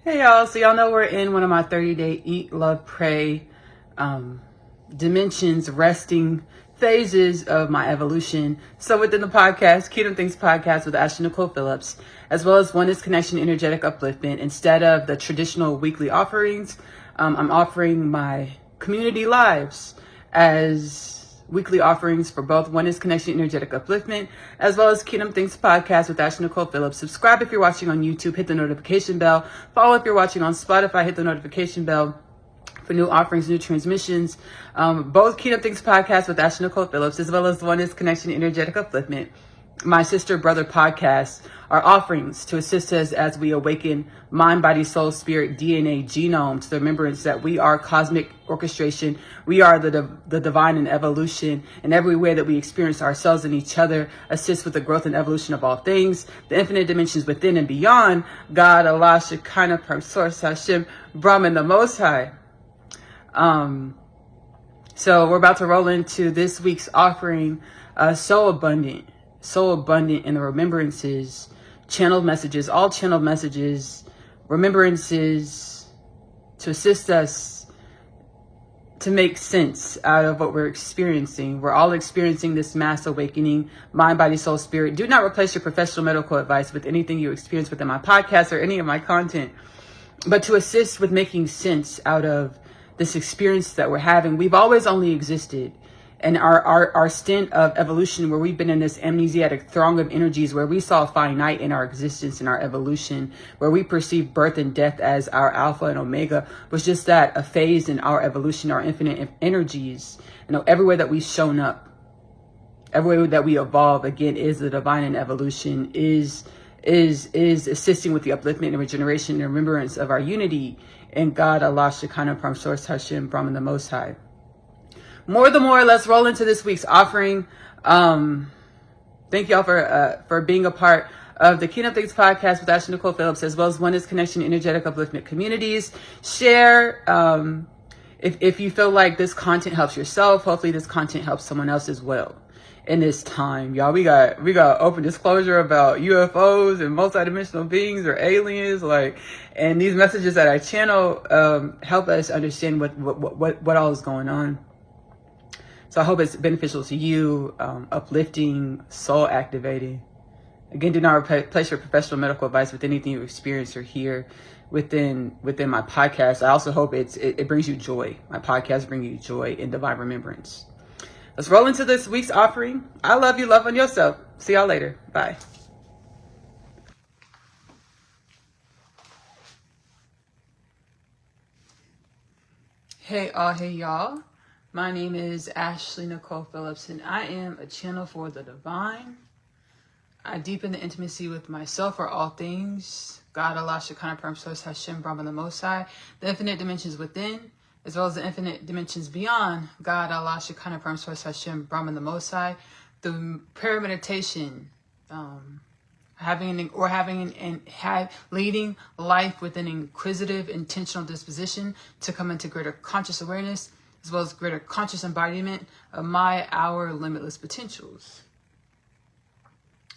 Hey y'all, so y'all know we're in one of my 30-day Eat, Love, Pray dimensions, resting phases of my evolution. So within the podcast, Kingdom Things podcast with Ashley-Nicole Phillips, as well as Oneness Connection Energetic Upliftment, instead of the traditional weekly offerings, I'm offering my community lives as weekly offerings for both Oneness Connection Energetic Upliftment, as well as Kingdom Things podcast with Ashley-Nicole Phillips. Subscribe if you're watching on YouTube, hit the notification bell. Follow if you're watching on Spotify, hit the notification bell for new offerings, new transmissions. Both Kingdom Things podcast with Ashley-Nicole Phillips, as well as Oneness Connection Energetic Upliftment, my sister brother podcast, are offerings to assist us as we awaken mind, body, soul, spirit, DNA, genome to the remembrance that we are cosmic orchestration. We are the divine in evolution, and every way that we experience ourselves and each other assists with the growth and evolution of all things. The infinite dimensions within and beyond. God, Allah, Shekinah, Perm, Source, Hashem, Brahman, the Most High. So we're about to roll into this week's offering, so abundant in the remembrances, channeled messages, all channeled messages, remembrances to assist us to make sense out of what we're experiencing. We're all experiencing this mass awakening, mind, body, soul, spirit. Do not replace your professional medical advice with anything you experience within my podcast or any of my content, but to assist with making sense out of this experience that we're having. We've always only existed. And our stint of evolution, where we've been in this amnesiac throng of energies, where we saw finite in our existence and our evolution, where we perceive birth and death as our alpha and omega, was just that, a phase in our evolution, our infinite energies. You know, everywhere that we've shown up, everywhere that we evolve, again, is the divine in evolution, is assisting with the upliftment and regeneration and remembrance of our unity in God, Allah, Shekinah, Perm, Source, Hashem, Brahman, the Most High. More the more, let's roll into this week's offering. Thank y'all for being a part of the Kingdom Things podcast with Ashley-Nicole Phillips, as well as Oneness Connection Energetic Upliftment communities. Share if you feel like this content helps yourself. Hopefully this content helps someone else as well in this time. Y'all, we got open disclosure about UFOs and multidimensional beings or aliens, and these messages that I channel help us understand what all is going on. So I hope it's beneficial to you, uplifting, soul activating. Again, do not replace your professional medical advice with anything you experience or hear within my podcast. I also hope it brings you joy. My podcast brings you joy in divine remembrance. Let's roll into this week's offering. I love you. Love on yourself. See y'all later. Bye. Hey y'all. My name is Ashley-Nicole Phillips, and I am a channel for the divine. I deepen the intimacy with myself for all things. God, Allah, Shekinah, Perm, Source, Hashem, Brahman, the Most High. The infinite dimensions within, as well as the infinite dimensions beyond. God, Allah, Shekinah, Perm, Source, Hashem, Brahman, the Most High. The prayer meditation, leading life with an inquisitive, intentional disposition to come into greater conscious awareness, as well as greater conscious embodiment of our limitless potentials.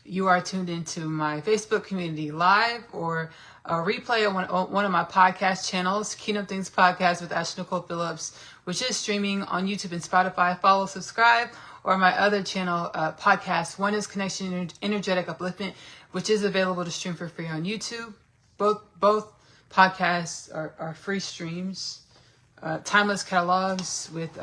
You are tuned into my Facebook community live or a replay of one of my podcast channels, Kingdom Things Podcast with Ashley-Nicole Phillips, which is streaming on YouTube and Spotify. Follow, subscribe, or my other channel, podcast, Oneness Connection Energetic Upliftment, which is available to stream for free on YouTube. Both podcasts are free streams. Timeless catalogs with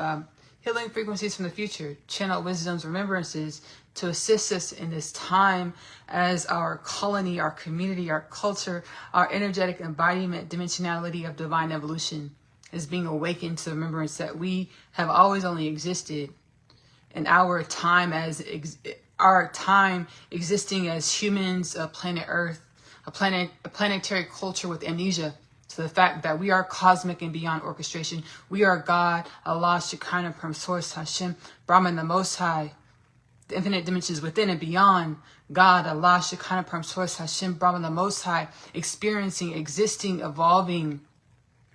healing frequencies from the future, channel wisdoms, remembrances to assist us in this time as our colony, our community, our culture, our energetic embodiment, dimensionality of divine evolution is being awakened to the remembrance that we have always only existed, and our time existing as humans, planet Earth, a planetary culture with amnesia. To the fact that we are cosmic and beyond orchestration. We are God, Allah, Shekinah, Perm, Source, Hashem, Brahman, the Most High. The infinite dimensions within and beyond. God, Allah, Shekinah, Perm, Source, Hashem, Brahman, the Most High. Experiencing, existing, evolving,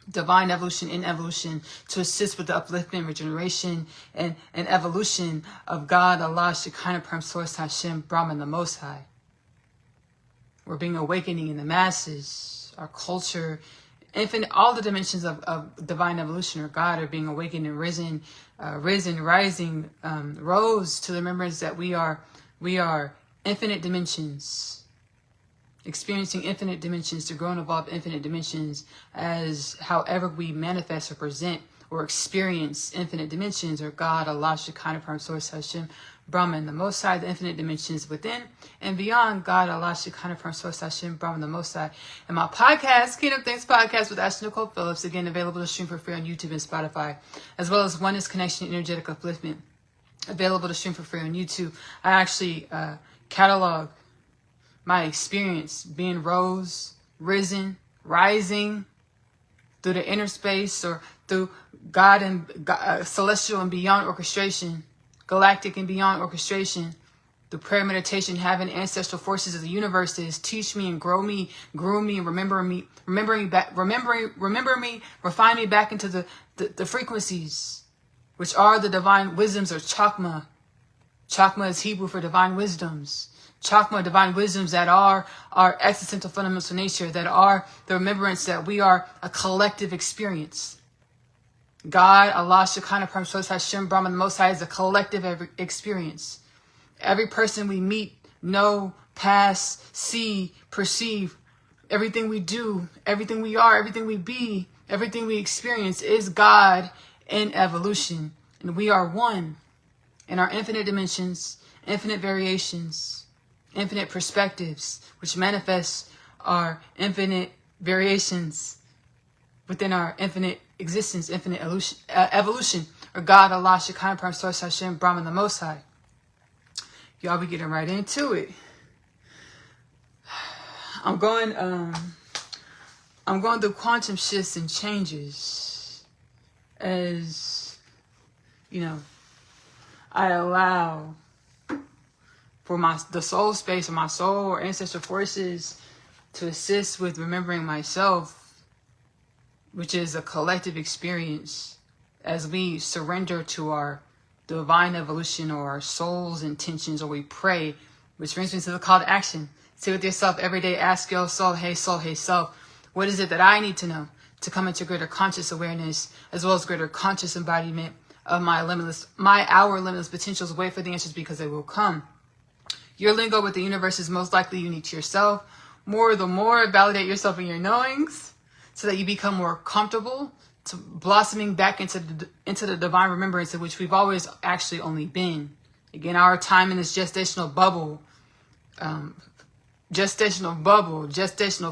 divine evolution in evolution to assist with the upliftment, regeneration, and evolution of God, Allah, Shekinah, Perm, Source, Hashem, Brahman, the Most High. We're being awakening in the masses. Our culture infinite, all the dimensions of divine evolution or God are being awakened and risen, rising, rose to the remembrance that we are infinite dimensions, experiencing infinite dimensions to grow and evolve infinite dimensions as however we manifest or present or experience infinite dimensions, or God, Allah, Shekinah, Prime Source, Hashem, Brahman, the Most High, the infinite dimensions within and beyond. God, Allah, Shekinah, Prime Source, Hashem, Brahman, the Most High. And my podcast, Kingdom Things Podcast with Ashley-Nicole Phillips, again available to stream for free on YouTube and Spotify, as well as Oneness Connection Energetic Upliftment, available to stream for free on YouTube. I actually catalog my experience being risen, rising through the inner space or through God and celestial and beyond orchestration, galactic and beyond orchestration, through prayer, meditation, having ancestral forces of the universes teach me and grow me, groom me, and remember me, refine me back into the frequencies, which are the divine wisdoms or chakma. Chakma is Hebrew for divine wisdoms. Chakma, divine wisdoms that are our existential fundamental nature, that are the remembrance that we are a collective experience. God, Allah, Shekinah, Prime Source, Hashem, Brahman, the Most High is a collective experience. Every person we meet, know, pass, see, perceive, everything we do, everything we are, everything we be, everything we experience is God in evolution. And we are one in our infinite dimensions, infinite variations, infinite perspectives, which manifest our infinite variations within our infinite existence, infinite evolution, or God, Allah, Shekinah, Prime Source, Hashem, Brahman, the Most High. Y'all be getting right into it. I'm going through quantum shifts and changes as, I allow for the soul space or my soul or ancestral forces to assist with remembering myself, which is a collective experience as we surrender to our divine evolution or our soul's intentions, or we pray, which brings me to the call to action. Sit with yourself every day, ask your soul, hey self, what is it that I need to know to come into greater conscious awareness as well as greater conscious embodiment of our limitless potentials? Wait for the answers because they will come. Your lingo with the universe is most likely unique to yourself. The more, validate yourself in your knowings so that you become more comfortable to blossoming back into the divine remembrance in which we've always actually only been. Again, our time in this gestational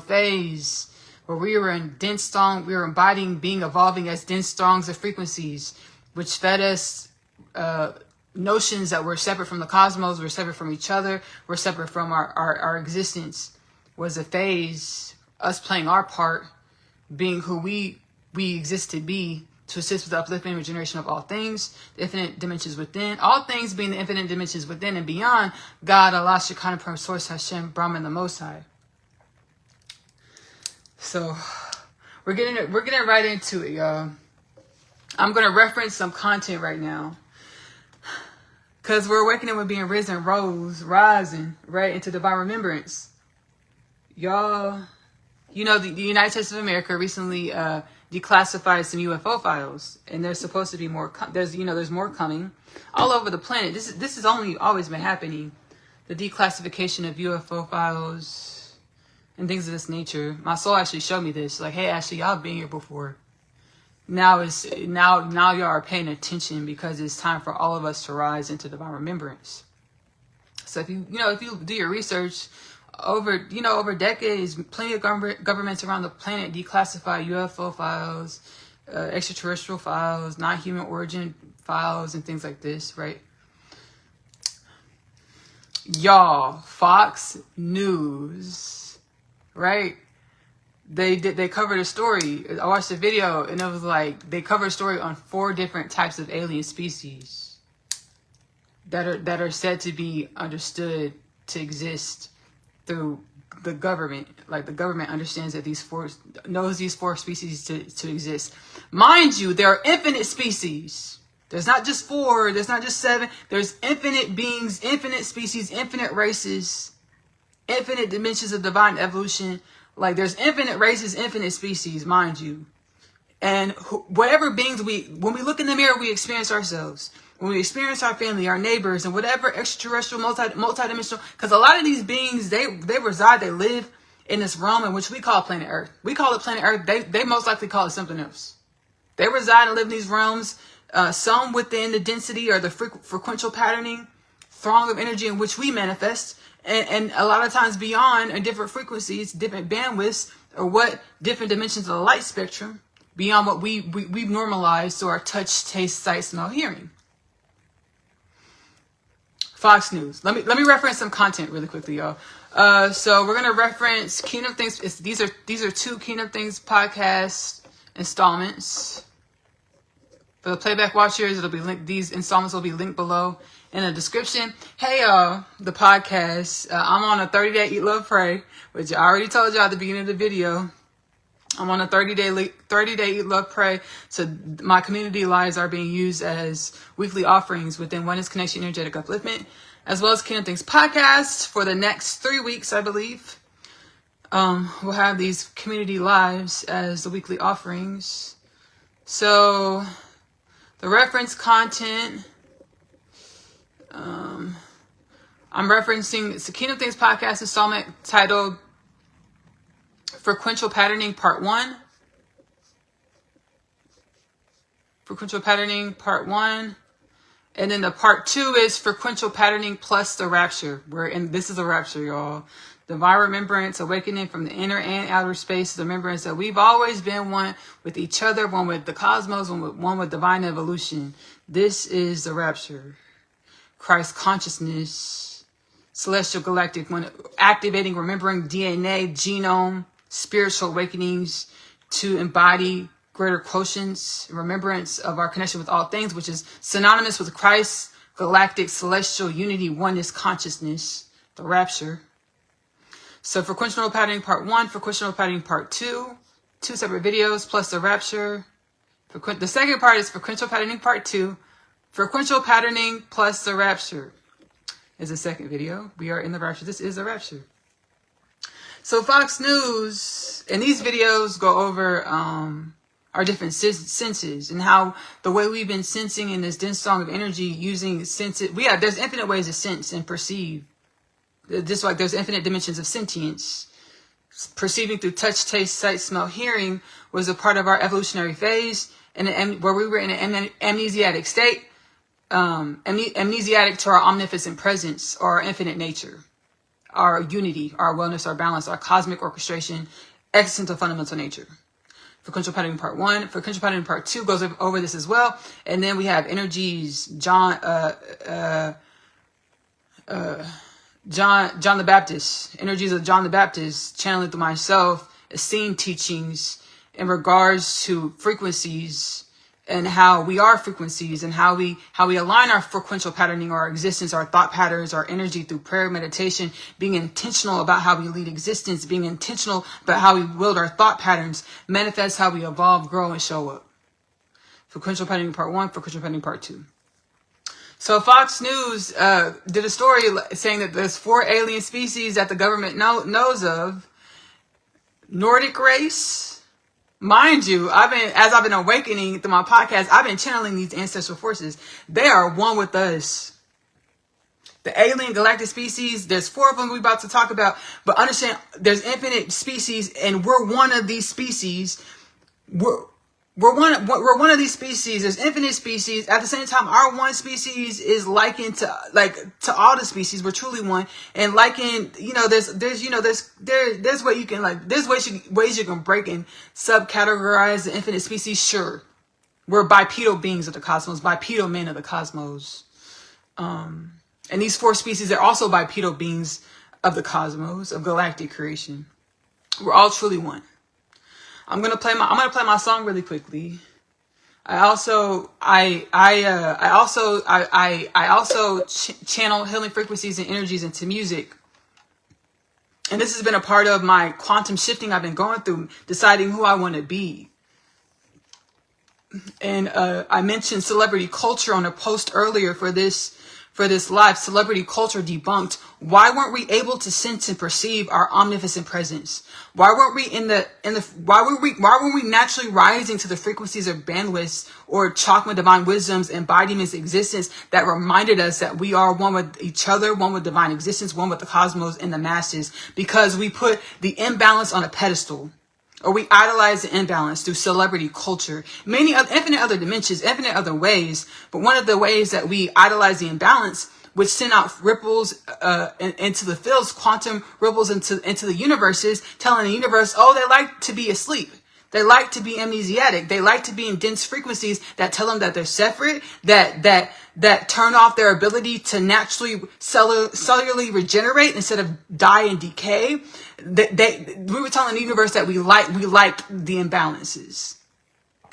phase where we were in dense strong, we were embodying, evolving as dense strongs of frequencies, which fed us notions that we're separate from the cosmos, we're separate from each other, we're separate from our existence, was a phase, us playing our part, being who we exist to be, to assist with the upliftment and regeneration of all things, the infinite dimensions within, all things being the infinite dimensions within and beyond, God, Allah, Shekinah, Prime Source, Hashem, Brahman, the Most High. So, we're getting right into it, y'all. I'm going to reference some content right now, because we're awakening with being rising, right, into divine remembrance. Y'all, the United States of America recently declassified some UFO files, and there's supposed to be more. There's more coming all over the planet. This has always been happening. The declassification of UFO files and things of this nature. My soul actually showed me this. Like, hey, Ashley, y'all been here before. Now y'all are paying attention because it's time for all of us to rise into divine remembrance. So if you do your research over decades, plenty of governments around the planet declassify UFO files, extraterrestrial files, non-human origin files, and things like this, right? Y'all, Fox News, right? They covered a story. I watched the video and it was like they covered a story on 4 different types of alien species that are said to be understood to exist through the government. Like, the government understands that knows these 4 species to exist. Mind you, there are infinite species. There's not just 4, there's not just 7, there's infinite beings, infinite species, infinite races, infinite dimensions of divine evolution, Like there's infinite races, infinite species, mind you. And whatever beings when we look in the mirror, we experience ourselves. When we experience our family, our neighbors, and whatever extraterrestrial, multidimensional, because a lot of these beings, they reside, they live in this realm in which we call planet Earth. We call it planet Earth. They most likely call it something else. They reside and live in these realms, some within the density or the frequential patterning, throng of energy in which we manifest, and a lot of times beyond, or different frequencies, different bandwidths, or what different dimensions of the light spectrum, beyond what we've normalized to our touch, taste, sight, smell, hearing. Fox News. Let me reference some content really quickly, y'all. So we're gonna reference Kingdom Things. These are 2 Kingdom Things podcast installments. For the playback watchers, it'll be linked. These installments will be linked below in the description. Hey y'all, the podcast. I'm on a 30-day Eat, Love, Pray, which I already told y'all at the beginning of the video. I'm on a 30-day Eat, Love, Pray. So my community lives are being used as weekly offerings within Oneness Connection Energetic Upliftment, as well as Kingdom Things podcast for the next 3 weeks, I believe. We'll have these community lives as the weekly offerings. So the reference content, I'm referencing it's the Kingdom Things podcast installment titled Frequential Patterning Part 1. Frequential Patterning Part 1. And then the Part 2 is Frequential Patterning plus the Rapture. This is a rapture, y'all. Divine remembrance, awakening from the inner and outer space. The remembrance that we've always been one with each other, one with the cosmos, one with divine evolution. This is the rapture. Christ consciousness, celestial galactic, when activating, remembering DNA, genome, spiritual awakenings to embody greater quotients, remembrance of our connection with all things, which is synonymous with Christ, galactic, celestial unity, oneness, consciousness, the rapture. So frequential patterning part 1, frequential patterning part 2, 2 separate videos plus the rapture. The second part is frequential patterning part 2, frequential patterning plus the rapture is the second video. We are in the rapture. This is the rapture. So Fox News, and these videos go over our different senses and how the way we've been sensing in this dense song of energy using senses. There's infinite ways to sense and perceive. Just like there's infinite dimensions of sentience. Perceiving through touch, taste, sight, smell, hearing was a part of our evolutionary phase, and where we were in an amnesiac state, amnesiac to our omnipotent presence or our infinite nature, our unity, our wellness, our balance, our cosmic orchestration, existential fundamental nature. Frequential patterning part 1, frequential patterning part 2 goes over this as well, and then we have energies. John the Baptist, energies of John the Baptist, channeling through myself, seeing teachings in regards to frequencies and how we are frequencies and how we align our frequential patterning, our existence, our thought patterns, our energy through prayer, meditation, being intentional about how we lead existence, being intentional about how we wield our thought patterns, manifest how we evolve, grow, and show up. Frequential patterning part 1, frequential patterning part 2. So Fox News did a story saying that there's 4 alien species that the government knows of. Nordic race. Mind you, as I've been awakening through my podcast, I've been channeling these ancestral forces. They are one with us. The alien galactic species, there's 4 of them we're about to talk about, but understand there's infinite species and we're one of these species. We're one of these species. There's infinite species. At the same time, our one species is likened to all the species. We're truly one. And likened, there's way you can there's ways you can break and subcategorize the infinite species. Sure. We're bipedal beings of the cosmos, bipedal men of the cosmos. And these 4 species are also bipedal beings of the cosmos, of galactic creation. We're all truly one. I'm gonna play my song really quickly. I also channel healing frequencies and energies into music. And this has been a part of my quantum shifting I've been going through, deciding who I want to be. And I mentioned celebrity culture on a post earlier for this for this live celebrity culture debunked, why weren't we able to sense and perceive our omnipotent presence? Why weren't we why were we naturally rising to the frequencies of bandwidths or chakra divine wisdom's embodiments existence that reminded us that we are one with each other, one with divine existence, one with the cosmos and the masses, because we put the imbalance on a pedestal? Or we idolize the imbalance through celebrity culture, many other, infinite other dimensions, infinite other ways. But one of the ways that we idolize the imbalance, which send out ripples into the fields, quantum ripples into the universes, telling the universe, oh, they like to be asleep. They like to be amnesiac. They like to be in dense frequencies that tell them that they're separate, that turn off their ability to naturally cellularly regenerate instead of die and decay. We were telling the universe that we like the imbalances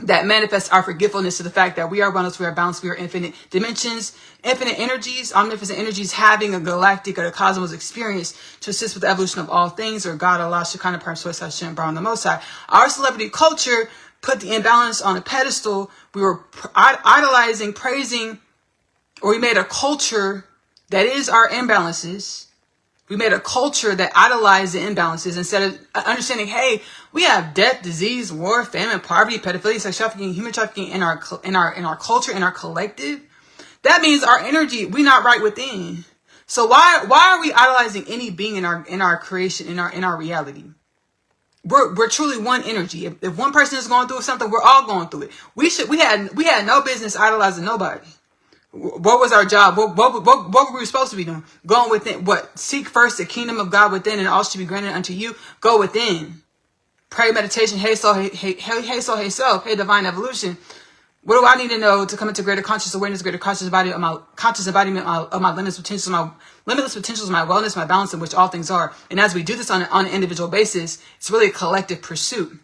that manifest our forgetfulness to the fact that we are oneness, we are balanced, we are infinite dimensions, infinite energies, omnipotent energies, having a galactic or a cosmos experience to assist with the evolution of all things, or God, Allah, Shekinah, Parcel, Hashem, Brown, the Most High. Our celebrity culture put the imbalance on a pedestal. We were idolizing, praising, or we made a culture that is our imbalances. We made a culture that idolized the imbalances instead of understanding, hey, we have death, disease, war, famine, poverty, pedophilia, sex trafficking, human trafficking in our culture, in our collective. That means our energy, we not right within. So why are we idolizing any being in our creation, in our reality? We're truly one energy. If one person is going through something, we're all going through it. We had no business idolizing nobody. What was our job? What were we supposed to be doing? Going within. What? Seek first the kingdom of God within, and all should be granted unto you. Go within. Pray, meditation. Hey soul, hey soul, hey self. Hey divine evolution. What do I need to know to come into greater conscious awareness, greater conscious embodiment of my limitless potentials, my wellness, my balance, in which all things are. And as we do this on an individual basis, it's really a collective pursuit.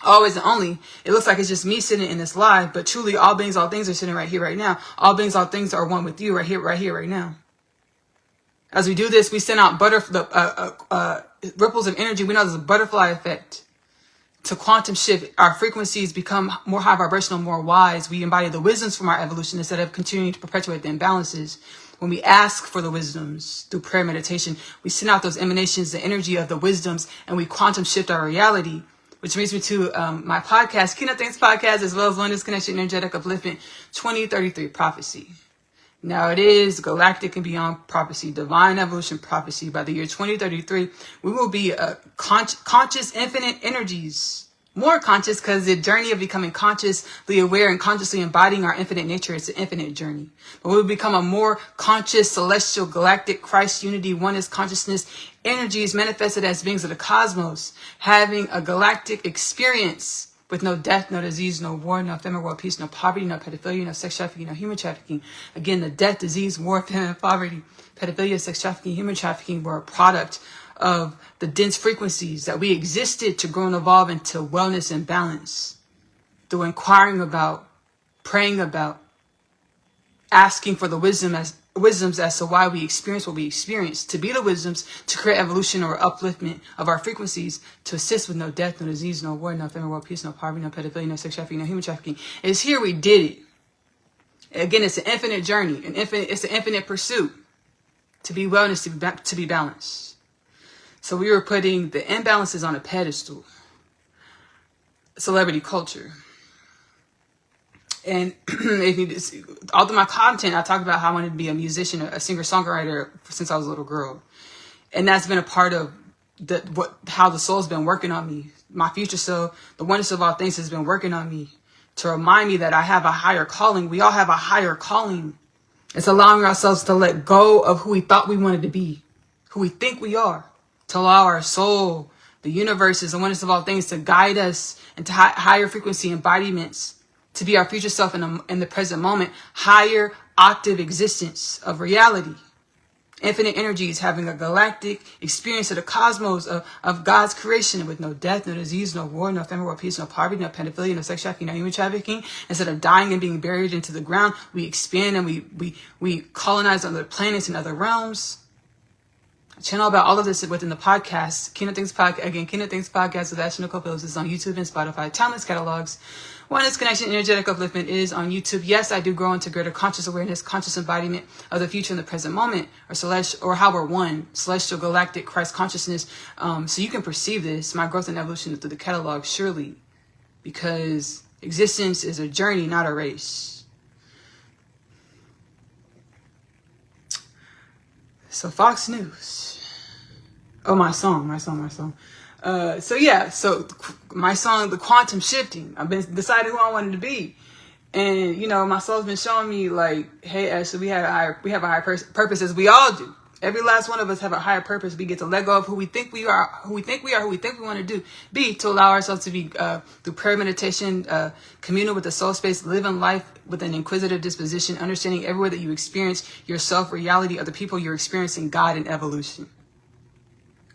Always and only. It looks like it's just me sitting in this live, but truly all beings, all things are sitting right here, right now. All beings, all things are one with you right here, right now. As we do this, we send out ripples of energy. We know there's a butterfly effect. To quantum shift, our frequencies become more high vibrational, more wise. We embody the wisdoms from our evolution instead of continuing to perpetuate the imbalances. When we ask for the wisdoms through prayer meditation, we send out those emanations, the energy of the wisdoms, and we quantum shift our reality. Which brings me to my podcast, Keynote Things Podcast, as well as Oneness Connection Energetic Upliftment 2033 Prophecy. Now it is Galactic and Beyond Prophecy, Divine Evolution Prophecy. By the year 2033, we will be conscious infinite energies. More conscious because the journey of becoming consciously aware and consciously embodying our infinite nature is an infinite journey. But we will become a more conscious, celestial, galactic, Christ unity, oneness, consciousness, energies manifested as beings of the cosmos, having a galactic experience with no death, no disease, no war, no famine, world peace, no poverty, no pedophilia, no sex trafficking, no human trafficking. Again, the death, disease, war, famine, poverty, pedophilia, sex trafficking, human trafficking were a product of the dense frequencies that we existed to grow and evolve into wellness and balance through inquiring about, praying about, asking for the wisdoms as to why we experience what we experience, to be the wisdoms to create evolution or upliftment of our frequencies, to assist with no death, no disease, no war, no famine, world peace, no poverty, no pedophilia, no sex trafficking, no human trafficking. It's here we did it. Again, it's an infinite journey, it's an infinite pursuit to be wellness, to be balanced. So we were putting the imbalances on a pedestal. Celebrity culture. And if you just, all through my content, I talk about how I wanted to be a musician, a singer-songwriter since I was a little girl. And that's been a part of how the soul's been working on me. My future soul, the oneness of all things, has been working on me to remind me that I have a higher calling. We all have a higher calling. It's allowing ourselves to let go of who we thought we wanted to be, who we think we are. To allow our soul, the universes, the oneness of all things to guide us into higher frequency embodiments, to be our future self in the present moment, higher octave existence of reality. Infinite energies having a galactic experience of the cosmos of God's creation with no death, no disease, no war, no famine, world peace, no poverty, no pedophilia, no sex trafficking, no human trafficking. Instead of dying and being buried into the ground, we expand and we colonize other planets and other realms. channel about all of this within the podcast. Kingdom Things Podcast. Again, Kingdom Things Podcast with Ashley-Nicole Phillips is on YouTube and Spotify. Timeless catalogs. Oneness Connection Energetic Upliftment is on YouTube. Yes, I do grow into greater conscious awareness, conscious embodiment of the future in the present moment, or how we're one, celestial, galactic, Christ consciousness. So you can perceive this, my growth and evolution through the catalog, surely, because existence is a journey, not a race. So Fox News. Oh, my song. So yeah, so my song, The Quantum Shifting. I've been deciding who I wanted to be. And, you know, my soul's been showing me like, hey, Ashley, we have a higher purpose, as we all do. Every last one of us have a higher purpose. We get to let go of who we think we are, who we think we want to be, to allow ourselves to be, through prayer, meditation, communal with the soul space, living life with an inquisitive disposition, understanding everywhere that you experience yourself, reality, other people, you're experiencing God and evolution.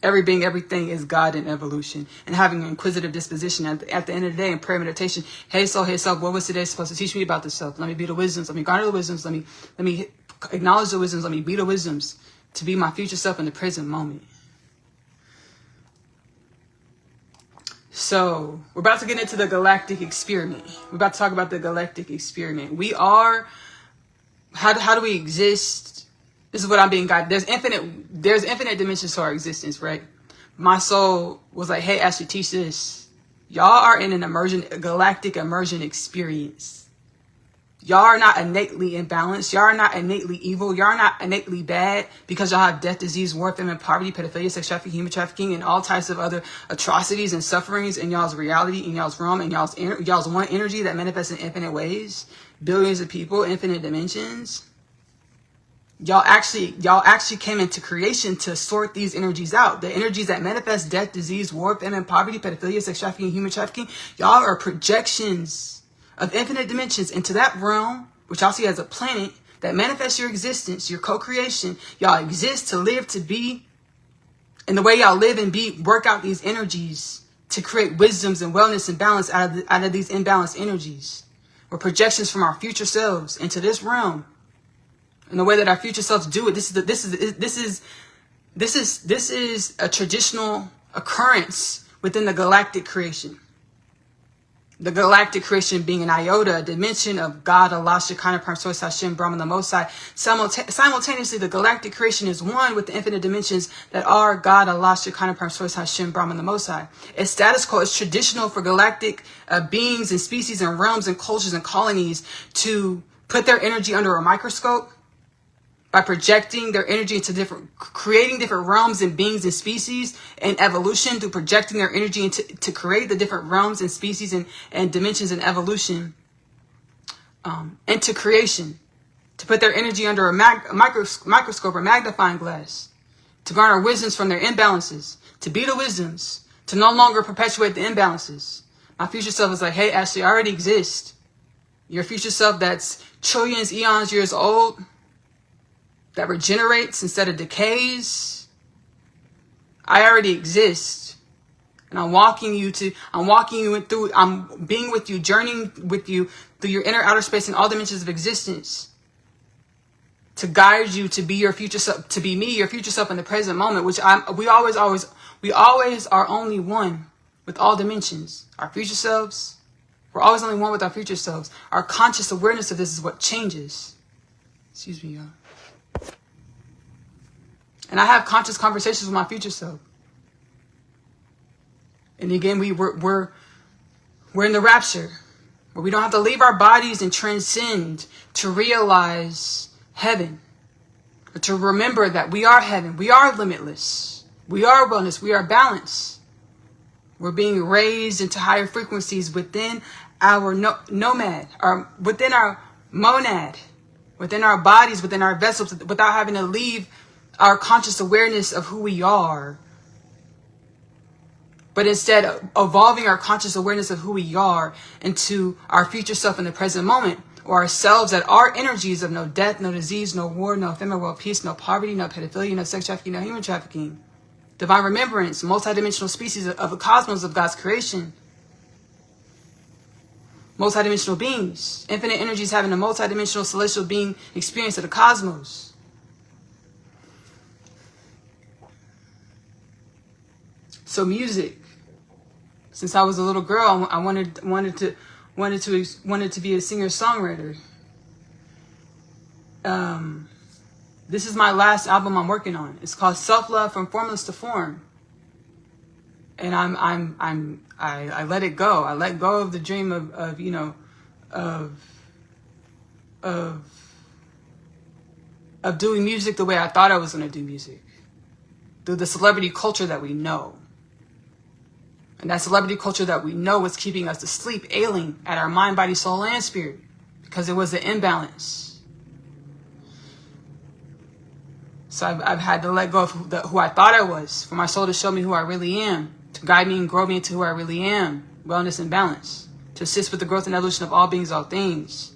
Every being, everything is God in evolution, and having an inquisitive disposition at the end of the day in prayer meditation. Hey soul, hey self, what was today supposed to teach me about this self? Let me be the wisdoms. Let me garner the wisdoms. Let me acknowledge the wisdoms. Let me be the wisdoms to be my future self in the present moment. So we're about to get into the galactic experiment. We're about to talk about the galactic experiment. We are, how do we exist? This is what I'm being guided. There's infinite dimensions to our existence, right? My soul was like, hey, Ashley, teach this. Y'all are in a galactic immersion experience. Y'all are not innately imbalanced. Y'all are not innately evil. Y'all are not innately bad because y'all have death, disease, war, famine, poverty, pedophilia, sex trafficking, human trafficking, and all types of other atrocities and sufferings in y'all's reality, in y'all's realm, in y'all's one energy that manifests in infinite ways. Billions of people, infinite dimensions. Y'all actually came into creation to sort these energies out. The energies that manifest death, disease, war, famine, poverty, pedophilia, sex trafficking, human trafficking. Y'all are projections of infinite dimensions into that realm, which y'all see as a planet that manifests your existence, your co-creation. Y'all exist to live, to be. And the way y'all live and be, work out these energies to create wisdoms and wellness and balance out of these imbalanced energies. We're projections from our future selves into this realm. And the way that our future selves do it, this is a traditional occurrence within the galactic creation. The galactic creation being an iota, a dimension of God, Allah, Shekinah, Prime Source, Hashem, Brahman, the Most High. Simultaneously, the galactic creation is one with the infinite dimensions that are God, Allah, Shekinah, Prime Source, Hashem, Brahman, the Most High. It's status quo. It's traditional for galactic beings and species and realms and cultures and colonies to put their energy under a microscope, by projecting their energy into creating different realms and beings and species and evolution, through projecting their energy to create the different realms and species and dimensions and evolution, into creation, to put their energy under a microscope or magnifying glass, to garner wisdoms from their imbalances, to be the wisdoms, to no longer perpetuate the imbalances. My future self is like, hey, Ashley, I already exist. Your future self that's trillions, eons, years old, that regenerates instead of decays. I already exist. And I'm being with you, journeying with you through your inner outer space and all dimensions of existence to guide you to be your future self, to be me, your future self in the present moment, which we always are only one with all dimensions. Our future selves, we're always only one with our future selves. Our conscious awareness of this is what changes. Excuse me, y'all. And I have conscious conversations with my future self. And again, we're in the rapture, where we don't have to leave our bodies and transcend to realize heaven, or to remember that we are heaven, we are limitless, we are wellness, we are balance. We're being raised into higher frequencies within our nomad, or within our monad, within our bodies, within our vessels, without having to leave our conscious awareness of who we are, but instead evolving our conscious awareness of who we are into our future self in the present moment, or ourselves that are energies of no death, no disease, no war, no ephemeral world peace, no poverty, no pedophilia, no sex trafficking, no human trafficking. Divine remembrance, multidimensional species of the cosmos of God's creation. Multidimensional beings, infinite energies having a multidimensional celestial being experience of the cosmos. So music. Since I was a little girl, I wanted to be a singer-songwriter. This is my last album I'm working on. It's called Self-Love from Formless to Form. And I let it go. I let go of the dream of doing music the way I thought I was going to do music. Through the celebrity culture that we know. And that celebrity culture that we know was keeping us asleep, ailing at our mind, body, soul, and spirit. Because it was an imbalance. So I've had to let go of who I thought I was. For my soul to show me who I really am. To guide me and grow me into who I really am. Wellness and balance. To assist with the growth and evolution of all beings, all things.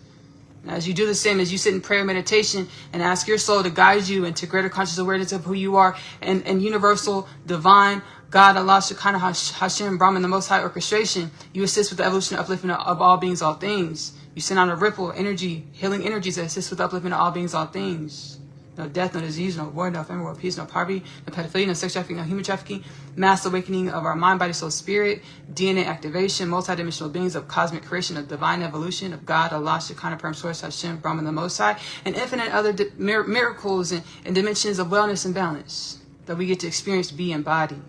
And as you do the same, as you sit in prayer meditation and ask your soul to guide you into greater conscious awareness of who you are and universal, divine, God, Allah, Shekinah, Hashem, Brahman, the Most High orchestration, you assist with the evolution and upliftment of all beings, all things. You send out a ripple, energy, healing energies that assist with the upliftment of all beings, all things. No death, no disease, no war, no famine, no peace, no poverty, no pedophilia, no sex trafficking, no human trafficking, mass awakening of our mind, body, soul, spirit, DNA activation, multidimensional beings of cosmic creation, of divine evolution, of God, Allah, Shekinah, Param Source, Hashem, Brahman, the Most High, and infinite other miracles and dimensions of wellness and balance that we get to experience, be, and embody.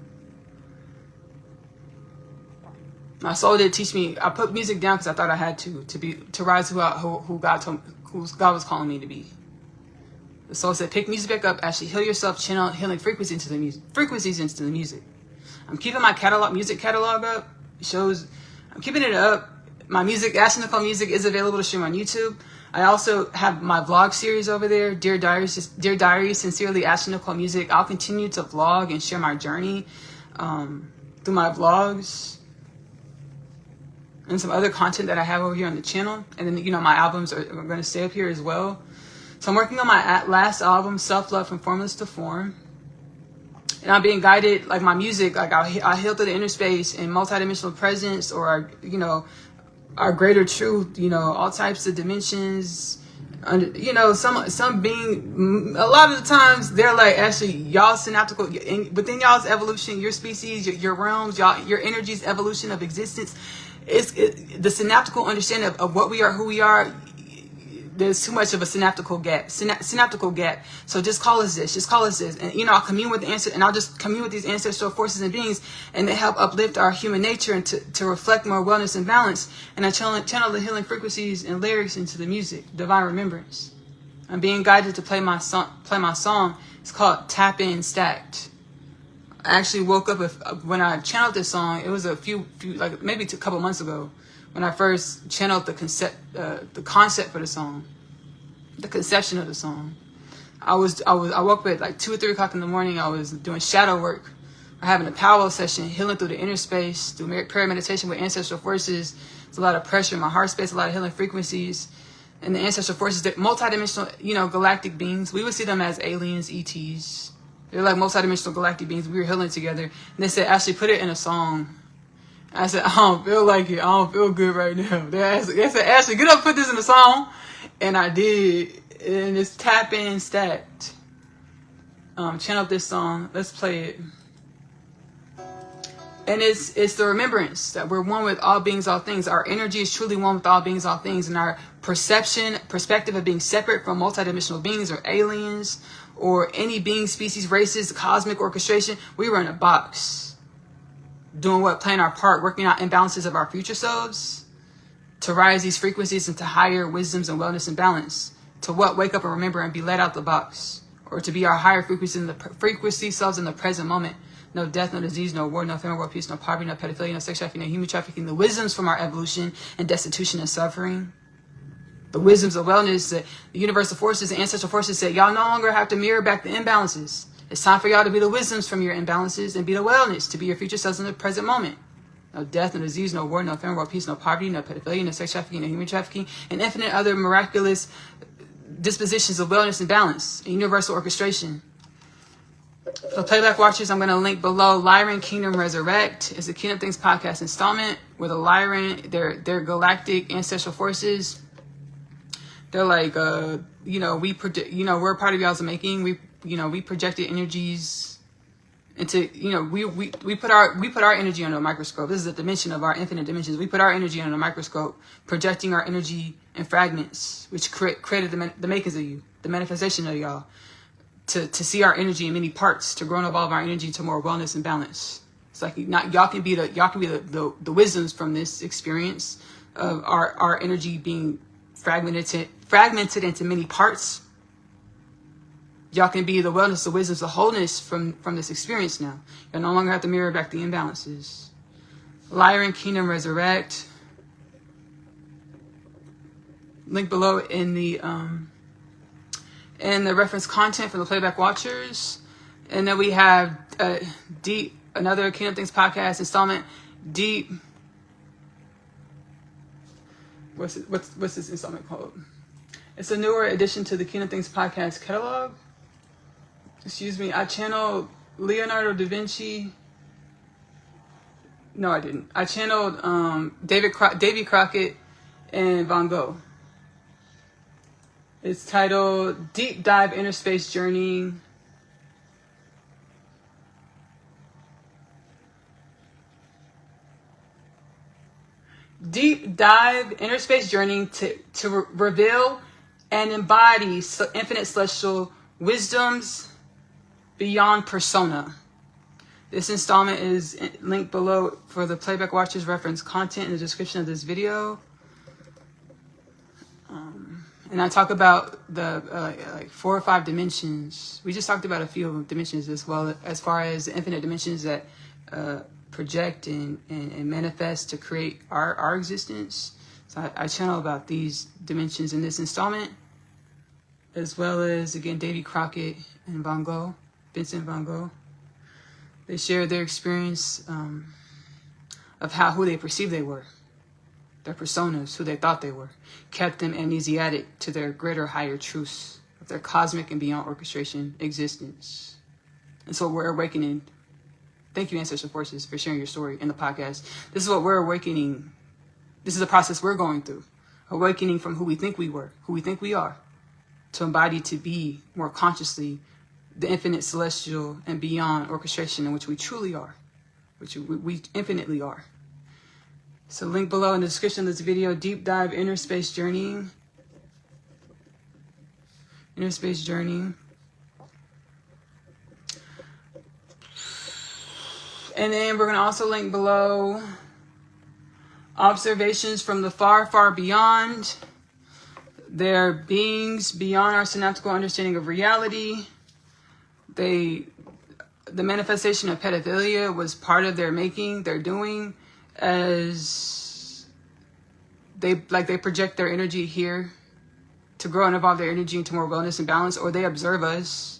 My soul did teach me. I put music down because I thought I had to rise who God was calling me to be. The soul said, pick music back up, Ashley, heal yourself, channel healing frequencies into the music. I'm keeping my music catalog up. I'm keeping it up. My music, Ashley-Nicole music, is available to stream on YouTube. I also have my vlog series over there, Dear Diary, Sincerely Ashley-Nicole Music. I'll continue to vlog and share my journey through my vlogs and some other content that I have over here on the channel. And then, my albums are going to stay up here as well. So I'm working on my last album, Self-Love from Formless to Form. And I'm being guided, like my music, like I heal through the inner space and multidimensional presence, or, our greater truth, all types of dimensions. Some being, a lot of the times they're like, actually, y'all synaptical, within y'all's evolution, your species, your realms, your energy's evolution of existence, the synaptical understanding of what we are, who we are. There's too much of a synaptical gap. So just call us this. And, I'll commune with the answer, and I'll just commune with these ancestral forces and beings, and they help uplift our human nature and to reflect more wellness and balance. And I channel the healing frequencies and lyrics into the music, divine remembrance. I'm being guided to play my song. It's called Tap In Stacked. I actually woke up when I channeled this song. It was a few like maybe a couple months ago. When I first channeled the concept for the song, the conception of the song, I woke up at like 2 or 3 o'clock in the morning. I was doing shadow work, having a powwow session, healing through the inner space, through prayer meditation with ancestral forces. There's a lot of pressure in my heart space, a lot of healing frequencies, and the ancestral forces, that multidimensional, galactic beings. We would see them as aliens, ETs. They're like multidimensional galactic beings. We were healing together, and they said, "Ashley, put it in a song." I said, I don't feel like it. I don't feel good right now. They said, Ashley, get up, put this in a song. And I did. And it's Tap In Stacked. Channel this song. Let's play it. And it's the remembrance that we're one with all beings, all things. Our energy is truly one with all beings, all things. And our perspective of being separate from multidimensional beings or aliens or any being, species, races, cosmic orchestration, we were in a box. Doing what? Playing our part, working out imbalances of our future selves to rise these frequencies into higher wisdoms and wellness and balance. To what? Wake up and remember and be let out the box. Or to be our higher frequency selves in the present moment. No death, no disease, no war, no famine, world peace, no poverty, no pedophilia, no sex trafficking, no human trafficking. The wisdoms from our evolution and destitution and suffering. The wisdoms of wellness, the universal forces, the ancestral forces said, y'all no longer have to mirror back the imbalances. It's time for y'all to be the wisdoms from your imbalances and be the wellness to be your future selves in the present moment. No death, no disease, no war, no famine, world peace, no poverty, no pedophilia, no sex trafficking, no human trafficking, and infinite other miraculous dispositions of wellness and balance and universal orchestration. For playback watchers, I'm going to link below Lyran Kingdom Resurrect. It's a Kingdom Things podcast installment where the Lyran, they're galactic ancestral forces. They're like, we're a part of y'all's making. We projected energies into, you know, we put our energy under a microscope. This is a dimension of our infinite dimensions. We put our energy under a microscope, projecting our energy in fragments, which created the makers of you, the manifestation of y'all, to see our energy in many parts, to grow and evolve our energy to more wellness and balance. It's like y'all can be the wisdoms from this experience of our energy being fragmented into many parts. Y'all can be the wellness, the wisdoms, the wholeness from this experience now. You no longer have to mirror back the imbalances. Liar and Kingdom resurrect. Link below in the reference content for the playback watchers. And then we have Deep, another Kingdom Things podcast installment. Deep. What's this installment called? It's a newer addition to the Kingdom Things podcast catalog. Excuse me, I channeled Leonardo da Vinci. No, I didn't. I channeled Davy Crockett and Van Gogh. It's titled Deep Dive Inner Space Journey. Deep Dive Inner Space Journey to reveal and embody infinite celestial wisdoms beyond persona. This installment is linked below for the playback watchers reference content in the description of this video. And I talk about the like 4 or 5 dimensions. We just talked about a few dimensions as well, as far as the infinite dimensions that project and manifest to create our existence. So I channel about these dimensions in this installment, as well as, again, Davy Crockett and Van Gogh. Vincent Van Gogh. They shared their experience of who they perceived they were, their personas, who they thought they were, kept them amnesiatic to their greater, higher truths of their cosmic and beyond orchestration existence. And so we're awakening. Thank you, Ancestral Forces, for sharing your story in the podcast. This is what we're awakening. This is a process we're going through. Awakening from who we think we were, who we think we are, to embody, to be more consciously the infinite celestial and beyond orchestration in which we truly are, which we infinitely are. So link below in the description of this video, Deep Dive Inner Space Journey. Inner Space Journey. And then we're going to also link below Observations from the Far, Far Beyond. They're beings beyond our synaptical understanding of reality. The manifestation of pedophilia was part of their making, their doing, as they project their energy here to grow and evolve their energy into more wellness and balance, or they observe us.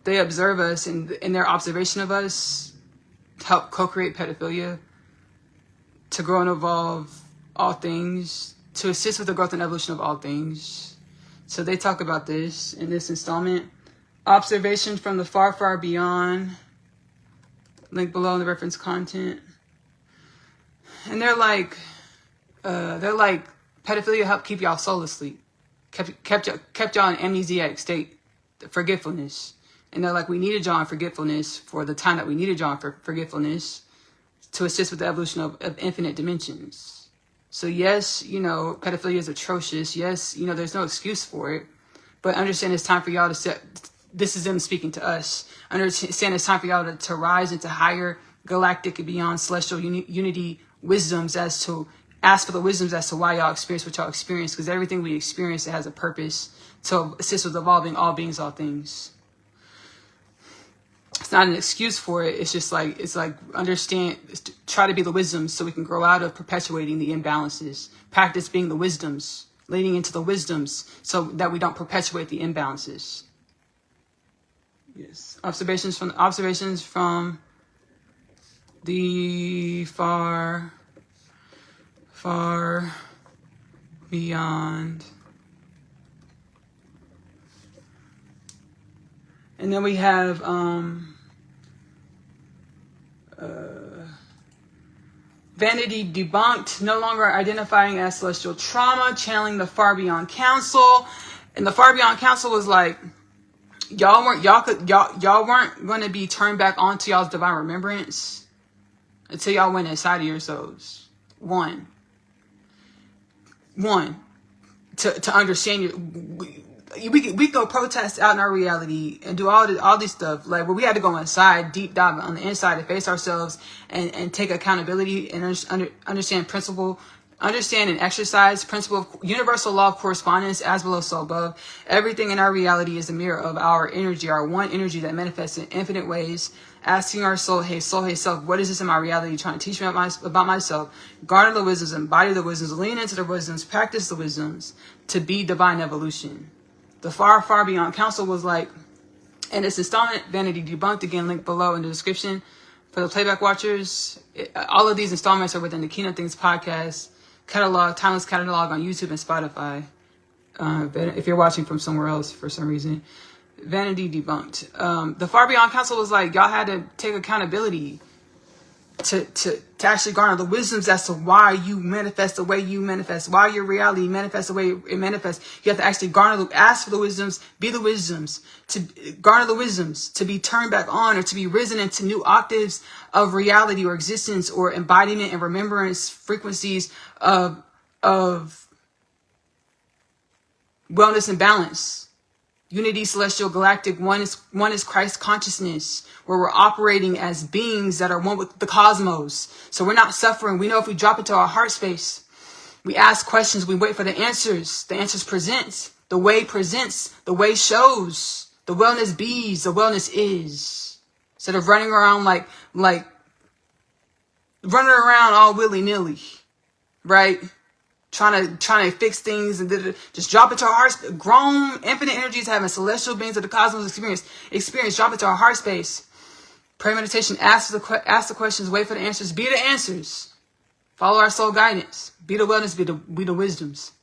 They observe us, and in their observation of us, help co-create pedophilia to grow and evolve all things, to assist with the growth and evolution of all things. So they talk about this in this installment. Observations from the Far, Far Beyond. Link below in the reference content. And they're like pedophilia helped keep y'all soul asleep. Kept y'all in amnesiac state, forgetfulness. And they're like, we needed y'all in forgetfulness for the time that we needed y'all in forgetfulness to assist with the evolution of infinite dimensions. So yes, you know, pedophilia is atrocious. Yes, you know, there's no excuse for it. But understand it's time for y'all to set. This is them speaking to us. Understand it's time for y'all to rise into higher galactic and beyond celestial unity wisdoms, as to ask for the wisdoms as to why y'all experience what y'all experience. Because everything we experience, it has a purpose to assist with evolving all beings, all things. It's not an excuse for it. It's like understand, try to be the wisdoms so we can grow out of perpetuating the imbalances. Practice being the wisdoms, leading into the wisdoms so that we don't perpetuate the imbalances. Yes. Observations from the far, far beyond. And then we have Vanity Debunked, no longer identifying as celestial trauma, channeling the Far Beyond Council. And the Far Beyond Council was like, y'all weren't going to be turned back onto y'all's divine remembrance until y'all went inside of yourselves. One, to understand we go protest out in our reality and do all this stuff, like, where we had to go inside, deep dive on the inside, to face ourselves and take accountability and understand and exercise principle of universal law of correspondence, as below so above. Everything in our reality is a mirror of our energy, our one energy that manifests in infinite ways. Asking our soul, hey self, what is this in my reality trying to teach me about myself? Garner the wisdoms, embody the wisdoms, lean into the wisdoms, practice the wisdoms to be divine evolution. The far beyond council was like, and this installment, Vanity Debunked, again, link below in the description for the playback watchers. All of these installments are within the Keynote Things podcast catalog, timeless catalog on YouTube and Spotify. If you're watching from somewhere else for some reason. Vanity Debunked. The far beyond council was like, y'all had to take accountability to actually garner the wisdoms as to why you manifest the way you manifest, why your reality manifests the way it manifests. You have to actually ask for the wisdoms, be the wisdoms, to garner the wisdoms, to be turned back on or to be risen into new octaves of reality or existence or embodiment and remembrance frequencies of wellness and balance. Unity, celestial, galactic, one is Christ consciousness, where we're operating as beings that are one with the cosmos. So we're not suffering. We know if we drop into our heart space, we ask questions, we wait for the answers. The answers present. The way presents. The way shows. The wellness bees. The wellness is. Instead of running around like running around all willy-nilly, right? Trying to fix things and just drop into our heart. Grown, infinite energies having celestial beings of the cosmos experience. Drop into our heart space. Pray meditation. Ask the questions. Wait for the answers. Be the answers. Follow our soul guidance. Be the wellness. Be the wisdoms.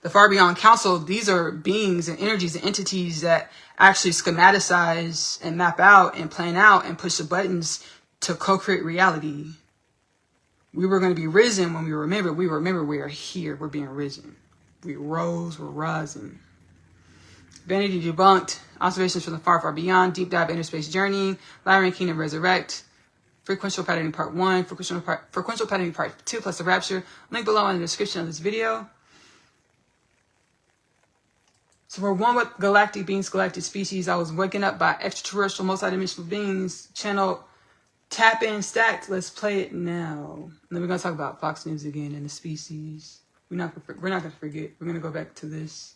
The far beyond council. These are beings and energies and entities that actually schematicize and map out and plan out and push the buttons to co-create reality. We were going to be risen when we remember. We remember we are here. We're being risen. We rose. We're rising. Vanity Debunked. Observations from the far beyond. Deep dive inner space journey. Labyrinth Kingdom Resurrect. Frequential patterning part 1. Frequential patterning part 2 plus the rapture. Link below in the description of this video. So we're one with galactic beings, galactic species. I was waken up by extraterrestrial multidimensional beings. Channel Tap in Stacked. Let's play it now. And then we're going to talk about Fox News again and the species. We're not going to forget. We're going to go back to this.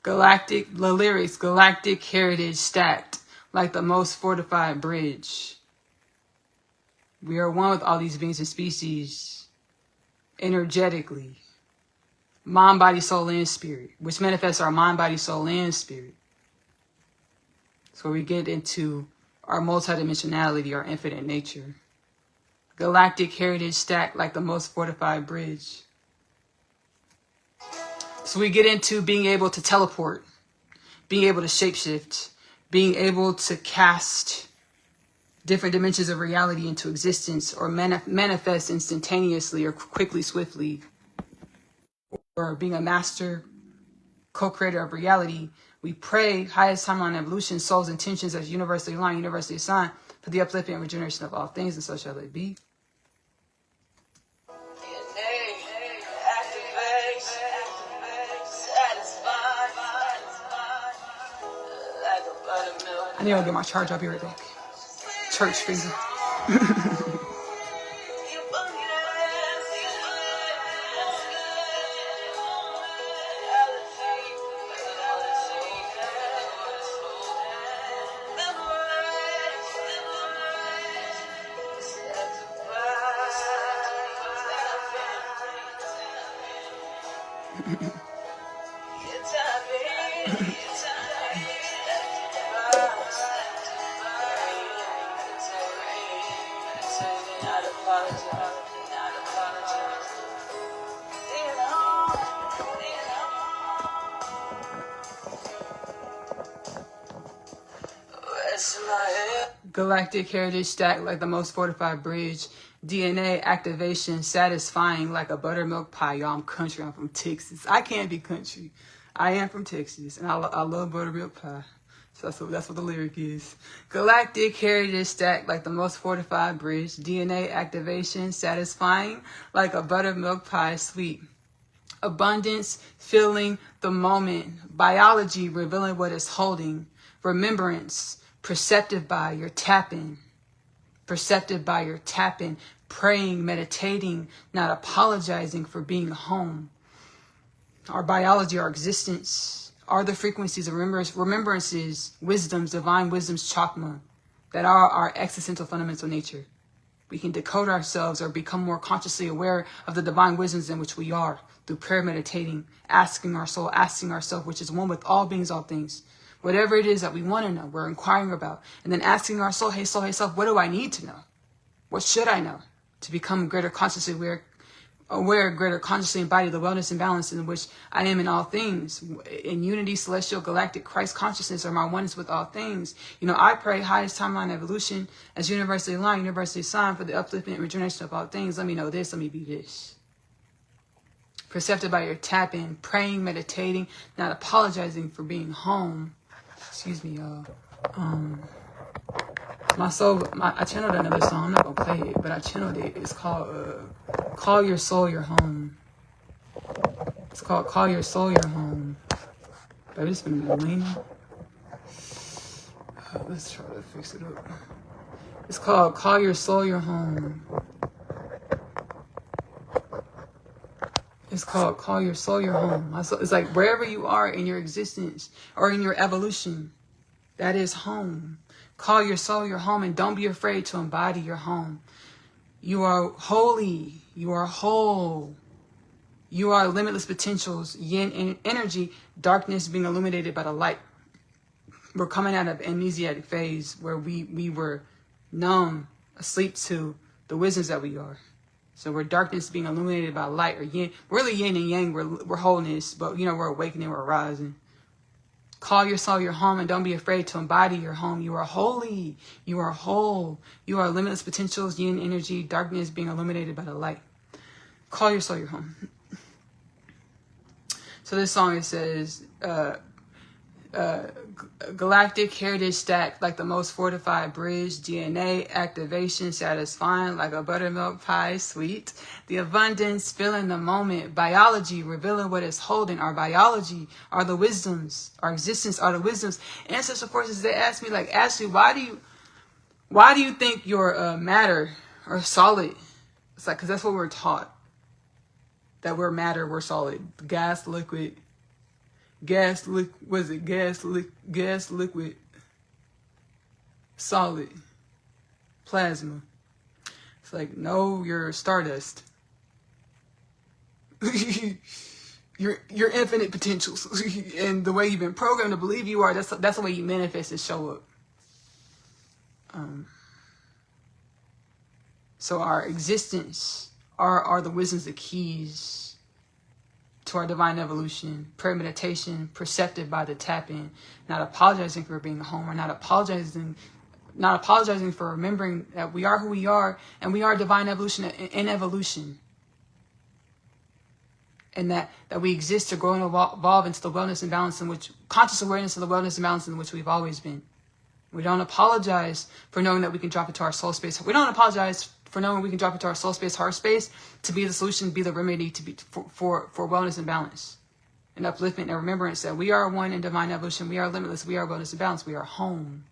Galactic, the lyrics, galactic heritage stacked like the most fortified bridge. We are one with all these beings and species energetically. Mind, body, soul, and spirit, which manifests our mind, body, soul, and spirit. So we get into our multidimensionality, our infinite nature. Galactic heritage stacked like the most fortified bridge. So we get into being able to teleport, being able to shapeshift, being able to cast different dimensions of reality into existence or manifest instantaneously or quickly, swiftly, or being a master co-creator of reality. We pray highest timeline evolution, soul's intentions as universally aligned, universally assigned for the upliftment and regeneration of all things, and so shall it be. I need to get my charge. I'll be right back. Church finger. Galactic heritage stacked like the most fortified bridge. DNA activation satisfying like a buttermilk pie. Y'all, I'm country. I'm from Texas. I can't be country. I am from Texas, and I love buttermilk pie. So that's what the lyric is. Galactic heritage stacked like the most fortified bridge. DNA activation satisfying like a buttermilk pie sweet. Abundance filling the moment. Biology revealing what it's holding. Remembrance perceptive by your tapping. Perceptive by your tapping. Praying, meditating, not apologizing for being home. Our biology, our existence, are the frequencies of remembrances, wisdoms, divine wisdoms, chakma, that are our existential fundamental nature. We can decode ourselves or become more consciously aware of the divine wisdoms in which we are through prayer, meditating, asking our soul, asking ourselves, which is one with all beings, all things. Whatever it is that we want to know, we're inquiring about. And then asking our soul, hey self, what do I need to know? What should I know to become greater consciously aware, greater consciously embody the wellness and balance in which I am in all things. In unity, celestial, galactic, Christ consciousness, or my oneness with all things. You know, I pray highest timeline evolution as universally aligned, universally assigned for the upliftment and regeneration of all things. Let me know this, let me be this. Perceptive by your tapping, praying, meditating, not apologizing for being home. Excuse me, y'all. I channeled another song. I'm not gonna play it, but I channeled it. It's called Call Your Soul Your Home. It's called Call Your Soul Your Home. Baby, it's gonna be leaning. Let's try to fix it up. It's called Call Your Soul Your Home. It's called Call Your Soul Your Home. It's like wherever you are in your existence or in your evolution, that is home. Call your soul your home, and don't be afraid to embody your home. You are holy. You are whole. You are limitless potentials, yin energy, darkness being illuminated by the light. We're coming out of amnesiac phase where we were numb, asleep to the wisdoms that we are. So we're darkness being illuminated by light, or yin. We're really yin and yang. We're wholeness, but you know, we're awakening, we're rising. Call your soul your home, and don't be afraid to embody your home. You are holy. You are whole. You are limitless potentials, yin energy, darkness being illuminated by the light. Call your soul your home. So this song, it says, galactic heritage stacked like the most fortified bridge. DNA activation satisfying like a buttermilk pie sweet. The abundance filling the moment. Biology revealing what is holding. Our biology are the wisdoms. Our existence are the wisdoms. Ancestral forces, they ask me like, Ashley, why do you think you're matter or solid? It's like, because that's what we're taught. That we're matter, we're solid. Gas, liquid. Gas, liquid, solid, plasma. It's like, no, you're stardust. You're infinite potentials. And the way you've been programmed to believe you are, that's the way you manifest and show up. So our existence are the wisdoms, the keys to our divine evolution. Prayer, meditation, perceptive by the tapping, not apologizing for being home, or not apologizing for remembering that we are who we are, and we are divine evolution in evolution, and that we exist to grow and evolve into the wellness and balance in which, conscious awareness of the wellness and balance in which we've always been. We don't apologize for knowing that we can drop into our soul space. We don't apologize for knowing we can drop into our soul space, heart space, to be the solution, be the remedy, to be for wellness and balance, and upliftment and remembrance that we are one in divine evolution. We are limitless. We are wellness and balance. We are home.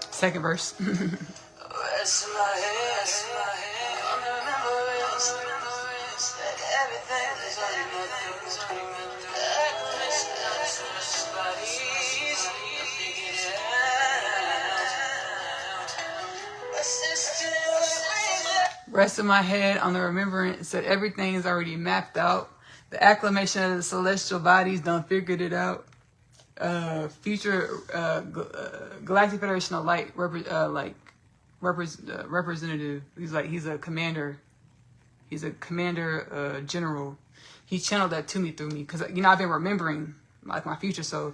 Second verse. Rest of my head on the remembrance that everything is already mapped out. The acclamation of the celestial bodies done figured it out. Future Galactic Federation of Light representative. He's a commander. He's a commander general. he channeled that to me through me. Because, you know, I've been remembering, like, my future self.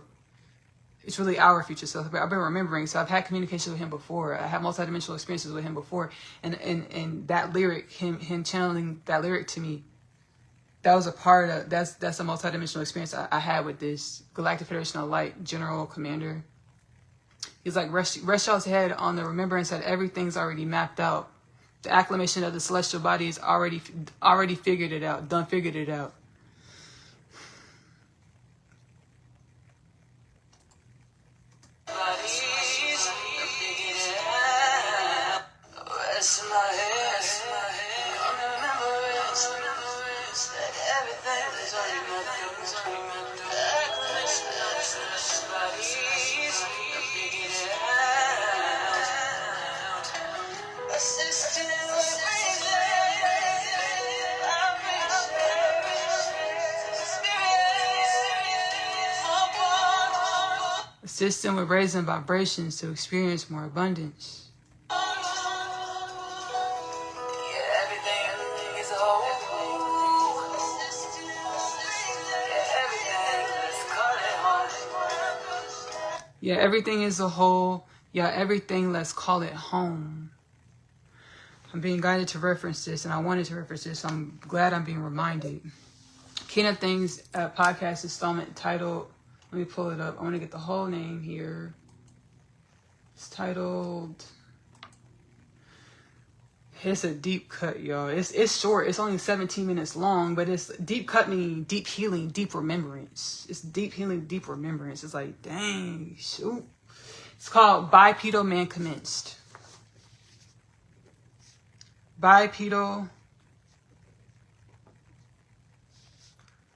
It's really our future self. But I've been remembering. So I've had communication with him before. I had multidimensional experiences with him before. And that lyric, him channeling that lyric to me, that was a part of, that's a multidimensional experience I had with this Galactic Federation of Light General Commander. He's like, rest y'all's head on the remembrance that everything's already mapped out. The acclamation of the celestial body is already figured it out, done figured it out. Assist them with raising vibrations to experience more abundance. Yeah, everything is a whole. Yeah, everything, let's call it home. I'm being guided to reference this, and I wanted to reference this, so I'm glad I'm being reminded. Kingdom Things podcast installment titled, let me pull it up. I want to get the whole name here. It's titled, it's a deep cut, y'all. It's short. It's only 17 minutes long, but it's deep cut meaning deep healing, deep remembrance. It's deep healing, deep remembrance. It's like, dang, shoot. It's called Bipedal Man Commenced. Bipedal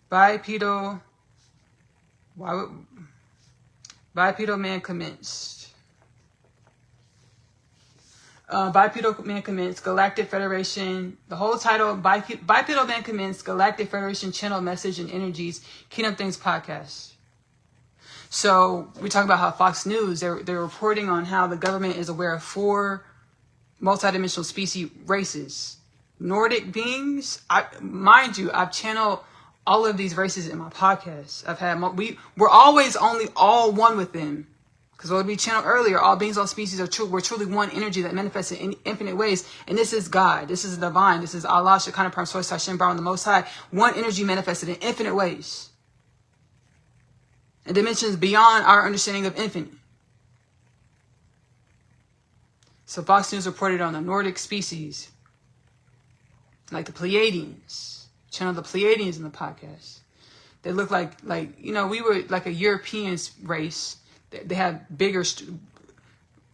Man Commenced. Bipedal Man Commenced, Galactic Federation. The whole title, Bipedal Man Commenced, Galactic Federation Channel Message and Energies, Kingdom Things Podcast. So we talk about how Fox News, they're reporting on how the government is aware of 4 multidimensional species races. Nordic beings, mind you, I've channeled all of these races in my podcast. We're always only all one with them. Because what we channeled earlier, all beings, all species we're truly one energy that manifests in infinite ways. And this is God. This is the divine. This is Allah, Shekinah, Prime Source, Hashem, Brown, the Most High. One energy manifested in infinite ways. And dimensions beyond our understanding of infinite. So Fox News reported on the Nordic species, like the Pleiadians. Channel the Pleiadians in the podcast. They look like you know, we were like a European race. They have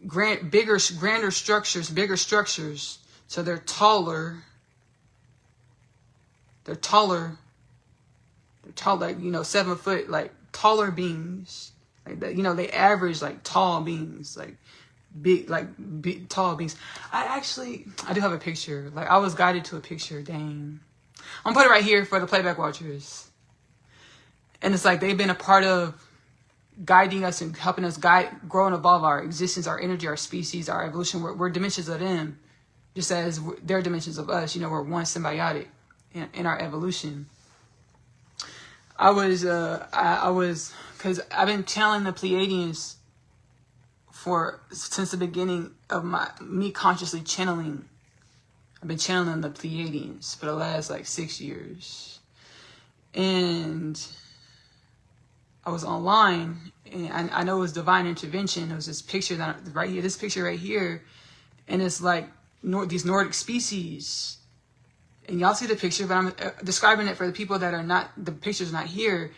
grander structures, bigger structures. So they're taller. They're tall, like, you know, 7 foot, like taller beings. Like that, you know, they average like tall beings, like big tall beings. I do have a picture. Like, I was guided to a picture. Dang. I'm gonna put it right here for the playback watchers. And it's like they've been a part of guiding us and helping us grow and evolve our existence, our energy, our species, our evolution. We're dimensions of them, just as they're dimensions of us. You know, we're one symbiotic in our evolution. I was, because I've been channeling the Pleiadians since the beginning of me consciously channeling. I've been channeling the Pleiadians for the last like 6 years. And I was online, and I know it was divine intervention. It was this picture this picture right here, and it's like these Nordic species. And y'all see the picture, but I'm describing it for the people that are not, the picture's not here.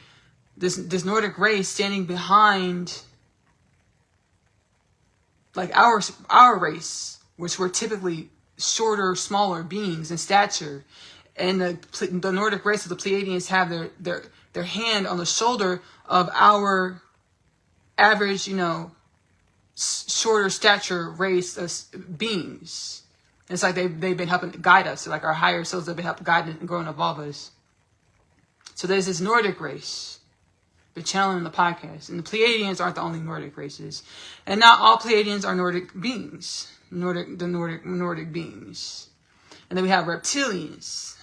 This Nordic race standing behind, like our race, which were typically shorter, smaller beings in stature. And the Nordic race of the Pleiadians have their hand on the shoulder of our average, you know, shorter stature race of beings. And it's like they've been helping guide us. So like our higher selves have been helping guide and grow and evolve us. So there's this Nordic race. They're channeling the podcast. And the Pleiadians aren't the only Nordic races. And not all Pleiadians are Nordic beings. Nordic beings. And then we have reptilians.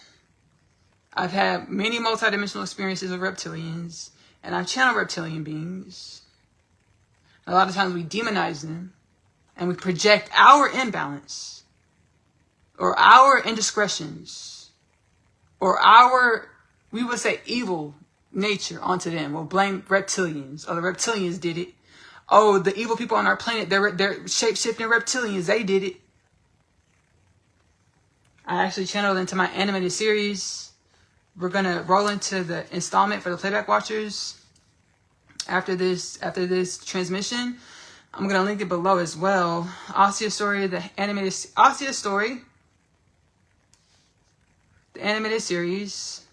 I've had many multidimensional experiences with reptilians, and I've channeled reptilian beings. A lot of times we demonize them, and we project our imbalance, or our indiscretions, or our, we would say, evil nature onto them. We'll blame reptilians. Oh, the reptilians did it. Oh, the evil people on our planet, they're shape-shifting reptilians. They did it. I actually channeled into my animated series. We're going to roll into the installment for the playback watchers after this transmission. I'm going to link it below as well. Asiyah story, the animated Asiyah story, the animated series.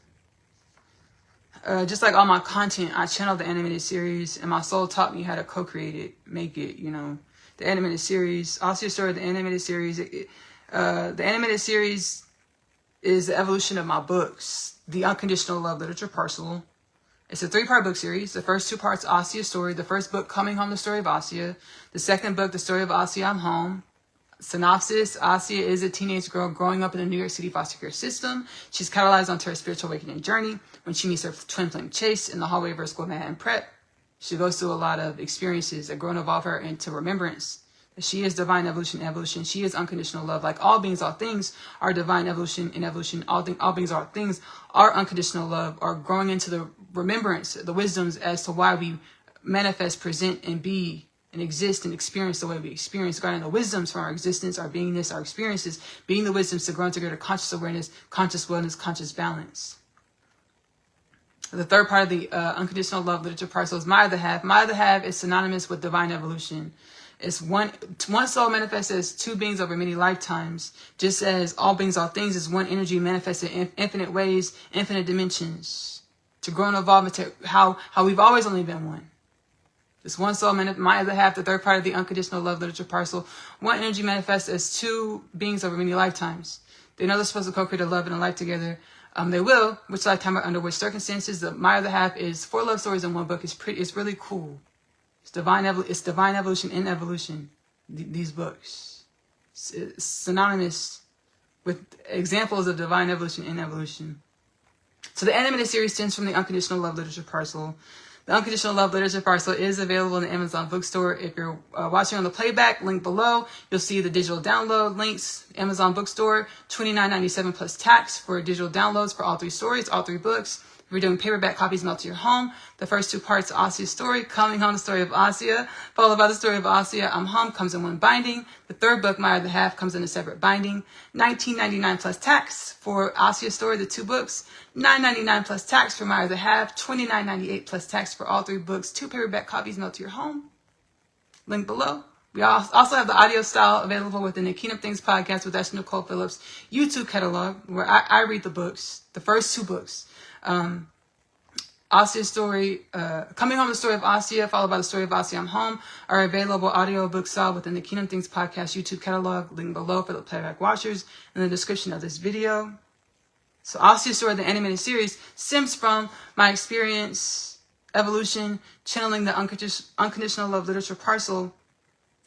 Just like all my content, I channeled the animated series, and my soul taught me how to co-create it, make it, you know. The animated series, Asiyah story, the animated series. The animated series is the evolution of my books, the Unconditional Love Literature Parcel. It's a 3-part book series. The first 2 parts, Asiyah story. The first book, Coming Home, the story of Asiyah. The second book, the story of Asiyah, I'm Home. Synopsis: Asiyah is a teenage girl growing up in the New York City foster care system. She's catalyzed onto her spiritual awakening journey when she meets her twin flame Chase in the hallway of her school Manhattan Prep. She goes through a lot of experiences that grow and evolve her into remembrance. She is divine evolution and evolution. She is unconditional love. Like all beings, all things are divine evolution and evolution. All beings, all things are unconditional love, are growing into the remembrance, the wisdoms as to why we manifest, present, and be and exist and experience the way we experience, guarding the wisdoms from our existence, our beingness, our experiences, being the wisdoms to grow into greater conscious awareness, conscious wellness, conscious balance. The third part of the Unconditional Love Literature Parcel is My Other Half. My Other Half is synonymous with divine evolution. It's one soul manifested as 2 beings over many lifetimes, just as all beings, all things is one energy manifested in infinite ways, infinite dimensions, to grow and evolve into how we've always only been one. This one soul, My Other Half, the third part of the Unconditional Love Literature Parcel. One energy manifests as 2 beings over many lifetimes. They know they're supposed to co-create a love and a life together. They will, which lifetime or under which circumstances. My Other Half is 4 love stories in one book. It's really cool. It's divine evolution in evolution. These books. It's synonymous with examples of divine evolution in evolution. So the animated series stems from the Unconditional Love Literature Parcel. The Unconditional Love Literature Parcel is available in the Amazon bookstore. If you're watching on the playback, link below, you'll see the digital download links. Amazon bookstore, $29.97 plus tax for digital downloads for all 3 stories, all 3 books. If you're doing paperback copies mailed to your home, the first 2 parts, Asiyah story, Coming Home, the story of Asiyah, followed by the story of Asiyah, I'm Home, comes in one binding. The third book, My Other Half, comes in a separate binding. $19.99 plus tax for Asiyah story, the 2 books. $9.99 plus tax for My Other Half. $29.98 plus tax for all 3 books. 2 paperback copies mailed to your home. Link below. We also have the audio style available within the Kingdom Things podcast with Ashley-Nicole Phillips YouTube catalog, where I read the books, the first 2 books. Asiyah story, Coming Home, the story of Asiyah, followed by the story of Asiyah, I'm Home, are available audiobook style within the Kingdom Things podcast YouTube catalog, link below for the playback watchers in the description of this video. So Asiyah story, the animated series, stems from my experience, evolution, channeling the Unconditional Love Literature Parcel.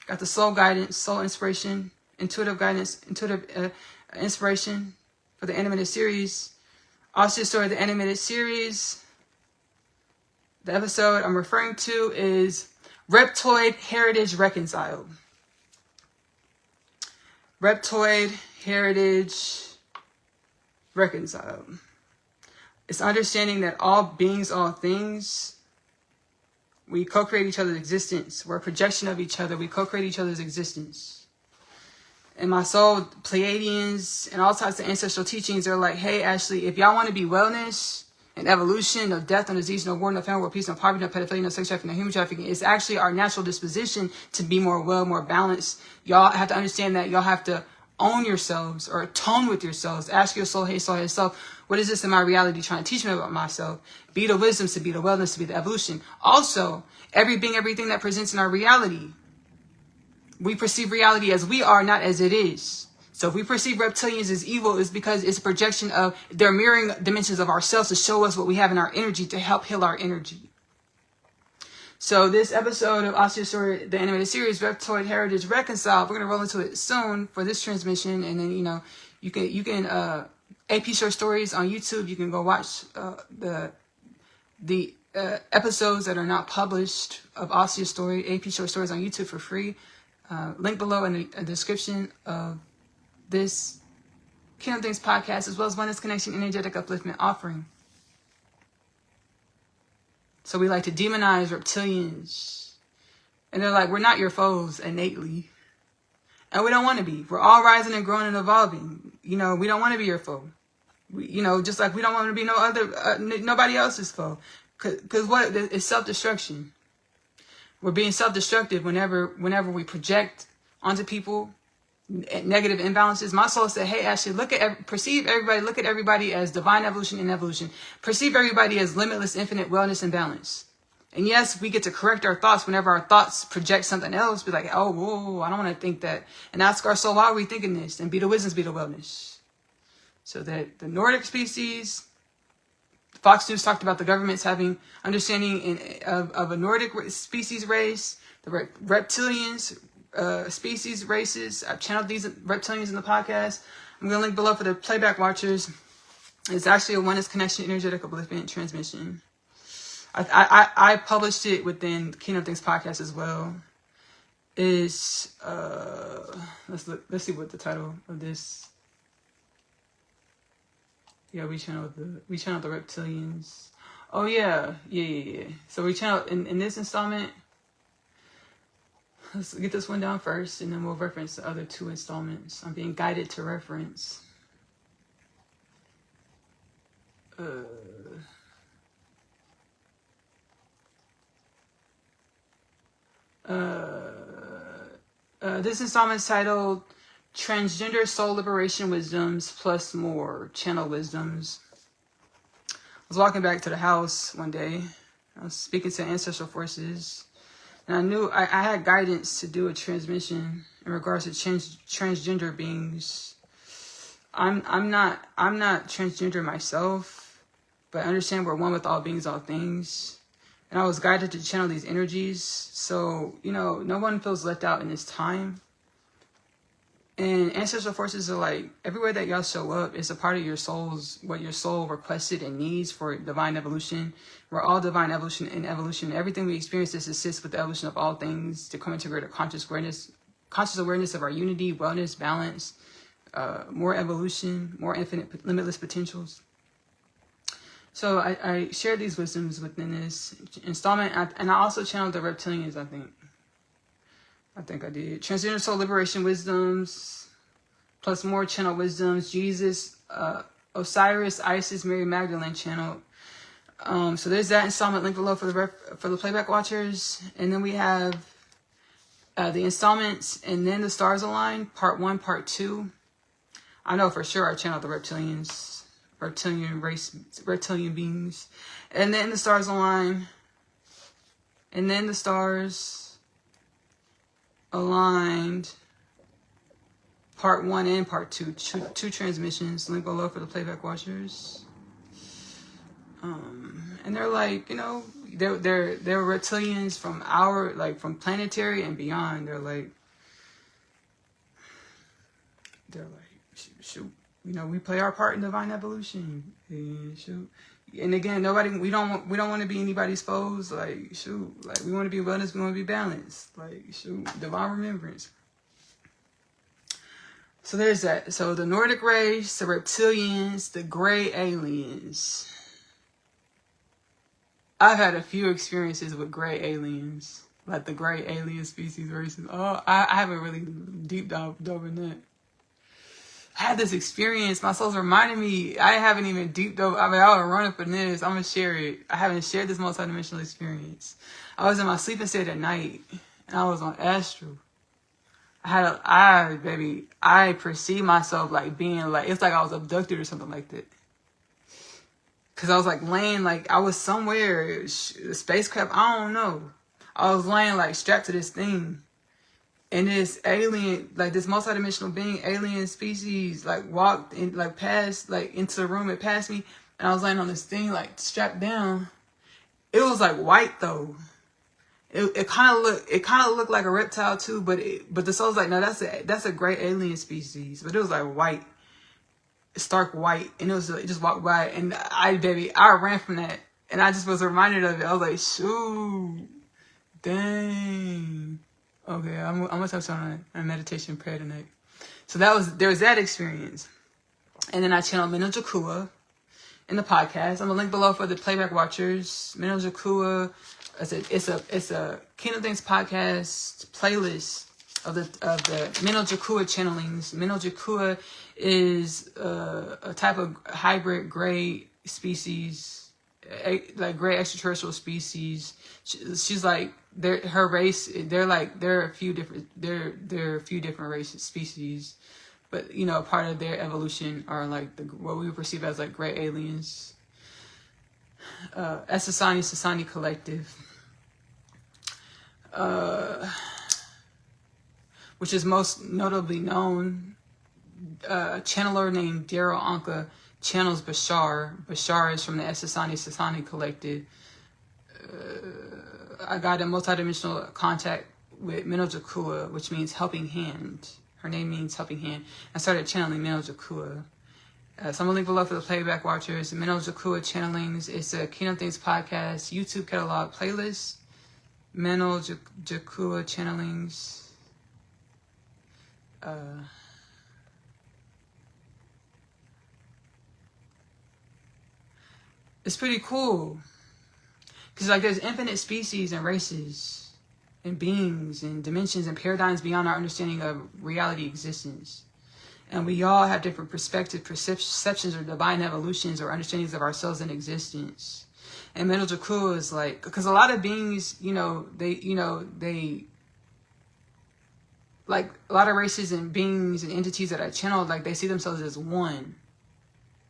Got the soul guidance, soul inspiration, intuitive guidance, intuitive inspiration for the animated series. Asiyah story, the animated series. The episode I'm referring to is Reptoid Heritage Reconciled. Reptoid Heritage Reconciled. It's understanding that all beings, all things, we co-create each other's existence. We're a projection of each other. We co-create each other's existence. And my soul, Pleiadians, and all types of ancestral teachings are like, hey, Ashley, if y'all want to be wellness and evolution, no death, no disease, no war, no famine, no peace, no poverty, no pedophilia, no sex trafficking, no human trafficking, it's actually our natural disposition to be more well, more balanced. Y'all have to understand that y'all have to own yourselves or tone with yourselves. Ask your soul, hey, self, what is this in my reality trying to teach me about myself? Be the wisdoms, to be the wellness, to be the evolution. Also, every being, everything that presents in our reality, we perceive reality as we are, not as it is. So if we perceive reptilians as evil, it's because it's a projection of their mirroring dimensions of ourselves to show us what we have in our energy to help heal our energy. So this episode of Asiyah story, the animated series, Reptoid Heritage Reconciled, we're going to roll into it soon for this transmission. And then, you know, you can AP Short Stories on YouTube. You can go watch the episodes that are not published of Asiyah's story, AP Short Stories on YouTube for free. Link below in the description of this Kingdom Things podcast, as well as Oneness Connection Energetic Upliftment offering. So we like to demonize reptilians. And they're like, we're not your foes innately. And we don't want to be. We're all rising and growing and evolving. You know, we don't want to be your foe. You know, just like we don't want to be nobody else's foe. Because what? It's self-destruction. We're being self-destructive whenever we project onto people negative imbalances. My soul said, hey, Ashley, look at everybody as divine evolution and evolution. Perceive everybody as limitless, infinite wellness and balance. And yes, we get to correct our thoughts whenever our thoughts project something else. Be like, oh, whoa, I don't want to think that. And ask our soul, why are we thinking this? And be the wisdoms, be the wellness. So that the Nordic species, Fox News talked about the governments having understanding of a Nordic species race, the reptilians, species races. I've channeled these reptilians in the podcast. I'm going to link below for the playback watchers. It's actually a Oneness Connection Energetic Upliftment transmission. I published it within Kingdom Things podcast as well. Is let's see what the title of this. Yeah, we channeled the reptilians. Oh yeah. So we channeled in this installment. Let's get this one down first, and then we'll reference the other two installments. I'm being guided to reference. This installment is titled Transgender Soul Liberation Wisdoms plus More Channel Wisdoms. I was walking back to the house one day. I was speaking to ancestral forces, and I knew I had guidance to do a transmission in regards to transgender beings. I'm not transgender myself, but I understand we're one with all beings, all things. And I was guided to channel these energies. So, you know, no one feels left out in this time. And ancestral forces are like, everywhere that y'all show up, it's a part of your soul's, what your soul requested and needs for divine evolution. We're all divine evolution and evolution. Everything we experience this assists with the evolution of all things to come into greater conscious awareness of our unity, wellness, balance, more evolution, more infinite, limitless potentials. So I shared these wisdoms within this installment, and I also channeled the reptilians, I think I did. Transgender Soul Liberation Wisdoms, plus more channel wisdoms. Jesus, Osiris, Isis, Mary Magdalene channel. So there's that installment link below for the playback watchers. And then we have the installments, and then the stars align, part 1, part 2. I know for sure I channeled the reptilians. Reptilian race, reptilian beings, and then the stars align, and then the stars aligned, part 1 and part 2, two transmissions. Link below for the playback watchers. And they're like, you know, they're reptilians from from planetary and beyond. They're like shoot. You know, we play our part in divine evolution. And shoot. And again, we don't want to be anybody's foes. Like, shoot. Like, we want to be wellness, we want to be balanced. Like, shoot. Divine remembrance. So there's that. So the Nordic race, the reptilians, the gray aliens. I've had a few experiences with gray aliens. Like the gray alien species races. Oh, I haven't really deep dived in that. I had this experience. My soul's reminding me. I haven't even deep dove. I mean, I was running for this. I'm going to share it. I haven't shared this multidimensional experience. I was in my sleeping state at night, and I was on astral. I perceived myself like being like, it's like I was abducted or something like that. Because I was like laying, like I was somewhere, spacecraft, I don't know. I was laying like strapped to this thing. And this alien, like this multidimensional being, alien species, like walked in, like past, like into the room, it passed me. And I was laying on this thing, like strapped down. It was like white though. It kind of looked like a reptile too, but the soul's like, no, that's a great alien species. But it was like white. stark white, and it just walked by, and I ran from that, and I just was reminded of it. I was like, shoot, dang. Okay, I'm gonna touch on a meditation prayer tonight. So there was that experience, and then I channeled Minnow Jakua in the podcast. I'm gonna link below for the playback watchers. Minnow Jakua, it's a Kingdom Things podcast playlist of the Minnow Jakua channelings. Minnow Jakua is a type of hybrid gray species, like gray extraterrestrial species. She's like her race. There are a few different races, species, but you know, part of their evolution are like what we would perceive as like gray aliens. Asiyah collective. Which is most notably known, a channeler named Daryl Anka channels Bashar. Bashar is from the Asiyah collective. I got in multidimensional contact with Minnow Jakua, which means helping hand. Her name means helping hand. I started channeling Minnow Jakua. So I'm going to link below for the playback watchers. Minnow Jakua channelings. It's a Kingdom Things podcast YouTube catalog playlist. Minnow Jakua channelings. It's pretty cool, because like there's infinite species and races and beings and dimensions and paradigms beyond our understanding of reality existence, and we all have different perceptions or divine evolutions or understandings of ourselves in existence. And Minnow Jakua is like, because a lot of beings, they like a lot of races and beings and entities that I channeled, like they see themselves as one,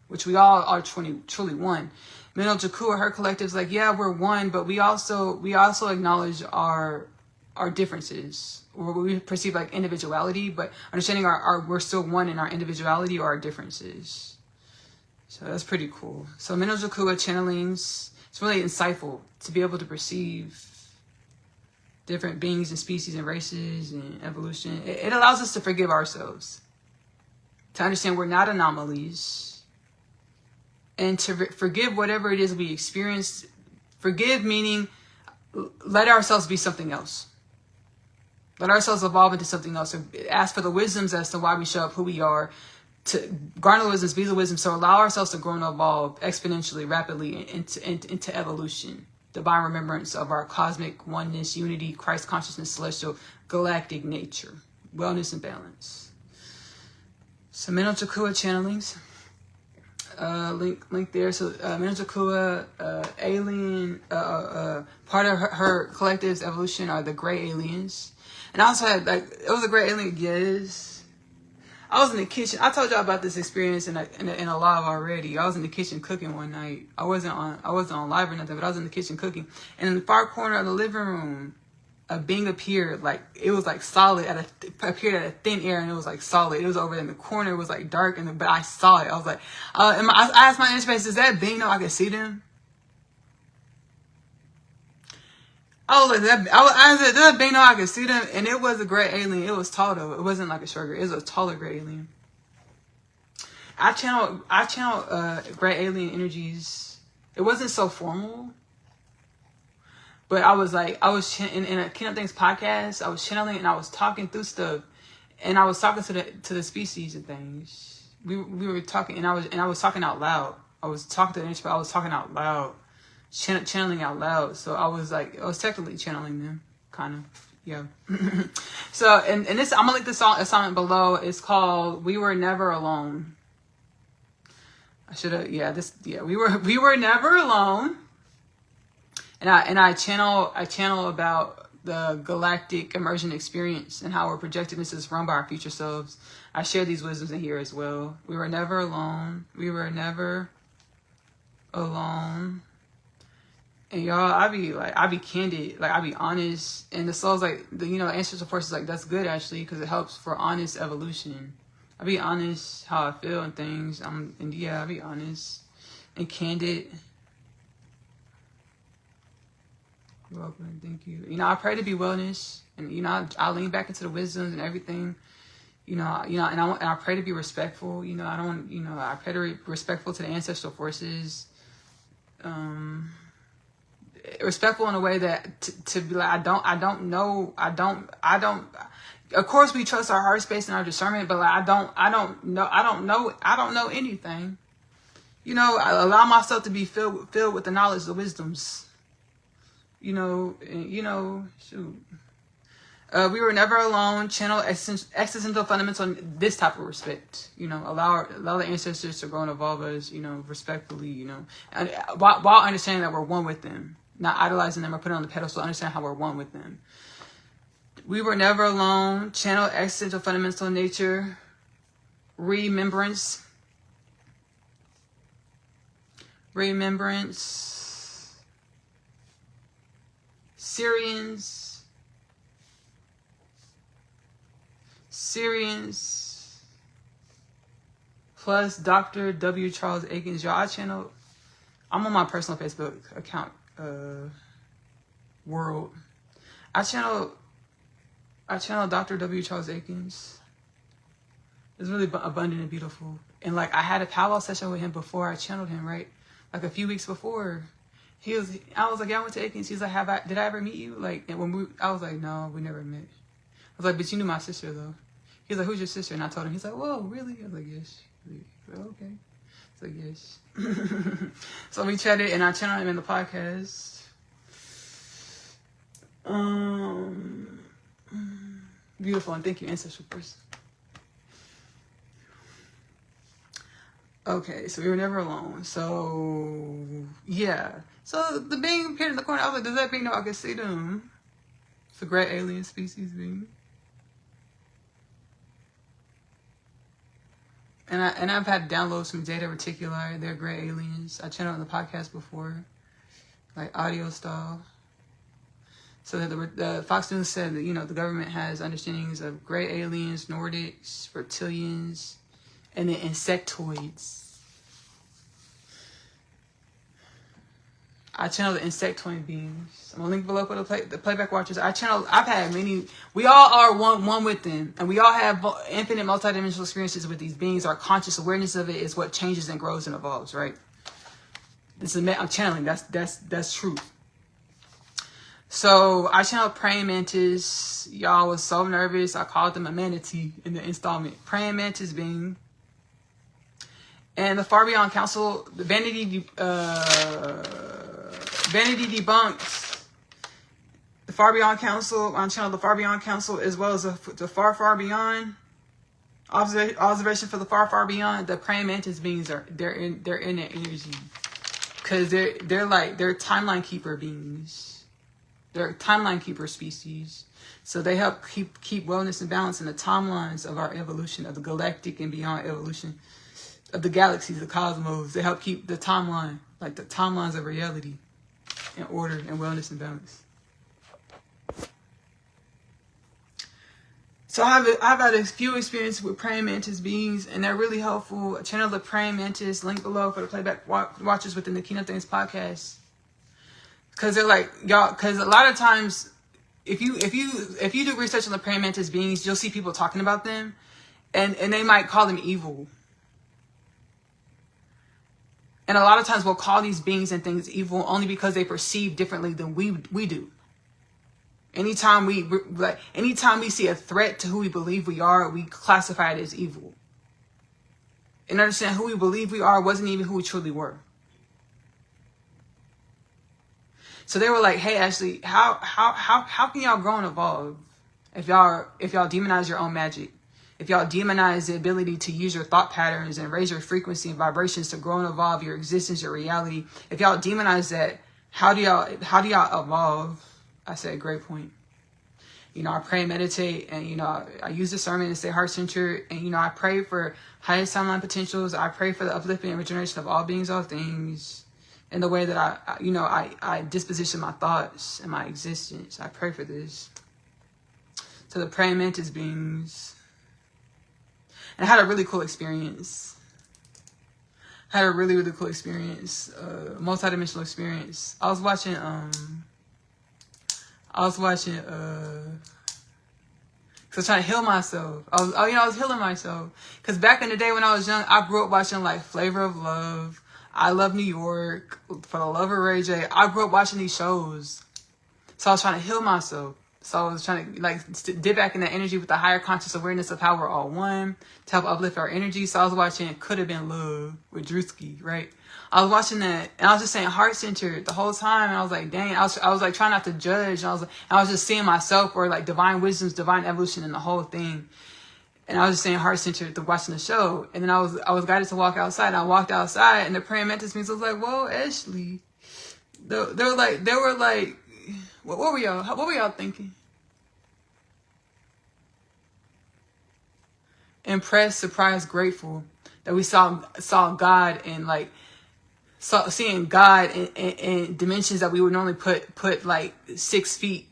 which we all are truly one. Minnow Jakua, her collective's like, yeah, we're one, but we also acknowledge our differences, or what we perceive like individuality, but understanding we're still one in our individuality or our differences. So that's pretty cool. So Minnow Jakua channelings, it's really insightful to be able to perceive different beings and species and races and evolution. It allows us to forgive ourselves, to understand we're not anomalies, and to forgive whatever it is we experienced. Forgive meaning let ourselves be something else. Let ourselves evolve into something else. So ask for the wisdoms as to why we show up, who we are, to garner the wisdoms, be the wisdom. So allow ourselves to grow and evolve exponentially, rapidly into evolution. Divine remembrance of our cosmic oneness, unity, Christ consciousness, celestial, galactic nature, wellness and balance. So Minnow Jakua channelings, link there. So Minnow Jakua, alien, part of her collective's evolution are the gray aliens. And I also had it was a gray alien, yes. I was in the kitchen. I told y'all about this experience in a live already. I was in the kitchen cooking one night. I wasn't on live or nothing, but I was in the kitchen cooking. And in the far corner of the living room, a being appeared. Like it was like solid. Appeared at a thin air, and it was like solid. It was over in the corner. It was like dark, but I saw it. I was like, I asked my inner space, does that being know I can see them? I was like, I said, does that being know I could see them? And it was a gray alien. It was tall though. It wasn't like a short gray. It was a taller gray alien. I channel gray alien energies. It wasn't so formal, but I was in a Kingdom Things podcast. I was channeling and I was talking through stuff, and I was talking to the species and things. We were talking, and I was talking out loud. I was talking to the energy, but I was talking out loud. Channeling out loud. So I was technically channeling them, kind of, yeah. So and this, I'm gonna link this assignment below. It's called "We Were Never Alone." I should have, we were never alone. And I channel about the galactic immersion experience and how our projectedness is run by our future selves. I share these wisdoms in here as well. We were never alone. We were never alone. And y'all, I be candid, like I be honest, and the soul's like, the ancestral force is like, that's good actually, because it helps for honest evolution. I be honest how I feel and things. I be honest and candid. You're welcome, thank you. I pray to be wellness, and I lean back into the wisdoms and everything. and I pray to be respectful. I pray to be respectful to the ancestral forces. Respectful in a way that to be like, I don't know. Of course, we trust our heart space and our discernment, but like, I don't know anything. I allow myself to be filled with the knowledge, the wisdoms. Shoot. We were never alone. Channel existential fundamental, this type of respect. Allow the ancestors to grow and evolve us. Respectfully. And while understanding that we're one with them, not idolizing them or putting on the pedestal. Understand how we're one with them. We were never alone. Channel existential fundamental nature. Remembrance. Syrians plus Dr. W. Charles Aikens. Y'all, I'm on my personal Facebook account, world. I channel Dr. W. Charles Aikens. It's really abundant and beautiful. And like, I had a powwow session with him before I channeled him, right? Like a few weeks before. I was like, yeah, I went to Aikens. He's like, did I ever meet you? Like, and I was like, no, we never met. I was like, but you knew my sister though. He's like, who's your sister? And I told him. He's like, whoa, really? I was like, yes. He's like, okay. It's like, yes. So we chatted and I channeled him in the podcast. Beautiful, and thank you, ancestral person. Okay, so we were never alone. So yeah. So the being appeared in the corner. I was like, does that being know I can see them? It's a great alien species being. And I've had downloads from Zeta Reticuli. They're great aliens. I channeled on the podcast before, like audio style. So that the Fox News said that the government has understandings of gray aliens, Nordics, reptilians, and the insectoids. I channel the insectoid beings. I'm gonna link below for the playback watchers. I've had many. We all are one with them, and we all have infinite multidimensional experiences with these beings. Our conscious awareness of it is what changes and grows and evolves. Right? I'm channeling. That's truth. So I channeled praying mantis. Y'all was so nervous. I called them a manatee in the installment. Praying mantis being. And the Far Beyond Council, the Vanity Debunked, the Far Beyond Council, on channel the Far Beyond Council, as well as the Far Beyond, observation for the Far Beyond. The praying mantis beings they're in their energy, because they're timeline keeper beings. They're timeline keeper species. So they help keep wellness and balance in the timelines of our evolution, of the galactic and beyond evolution, of the galaxies, the cosmos. They help keep the timeline, like the timelines of reality, in order and wellness and balance. So I've had a few experiences with praying mantis beings, and they're really helpful. Channel the praying mantis, link below for the playback watchers within the Keynote Things podcast. Because they're like, y'all, because a lot of times, if you do research on the praying mantis beings, you'll see people talking about them, and they might call them evil. And a lot of times we'll call these beings and things evil only because they perceive differently than we do. Anytime we see a threat to who we believe we are, we classify it as evil. And understand who we believe we are wasn't even who we truly were. So they were like, hey, Ashley, how can y'all grow and evolve if y'all demonize your own magic? If y'all demonize the ability to use your thought patterns and raise your frequency and vibrations to grow and evolve your existence, your reality, if y'all demonize that, how do y'all evolve? I said, great point. I pray and meditate, and I use discernment and stay heart-centered, and I pray for highest timeline potentials. I pray for the upliftment and regeneration of all beings, all things, in the way that I disposition my thoughts and my existence. I pray for this. To the praying mantis beings. And I had a really cool experience. Really cool experience. Multidimensional experience. I was watching So I was trying to heal myself. I was healing myself. Because back in the day when I was young, I grew up watching like Flavor of Love, I Love New York, For the Love of Ray J. I grew up watching these shows. So I was trying to heal myself. So I was trying to like dip back in that energy with the higher conscious awareness of how we're all one to help uplift our energy. So I was watching Could Have Been Love with Drewski, right? I was watching that and I was just saying heart centered the whole time. And I was like, dang, I was like trying not to judge. And I was just seeing myself or like divine wisdoms, divine evolution in the whole thing. And I was just saying heart centered to watching the show. And then I was guided to walk outside. And I walked outside and the praying mantis beings was like, whoa, Ashley. They were like, what were y'all thinking? Impressed, surprised, grateful that we saw God and like seeing God in dimensions that we would normally put like 6 feet.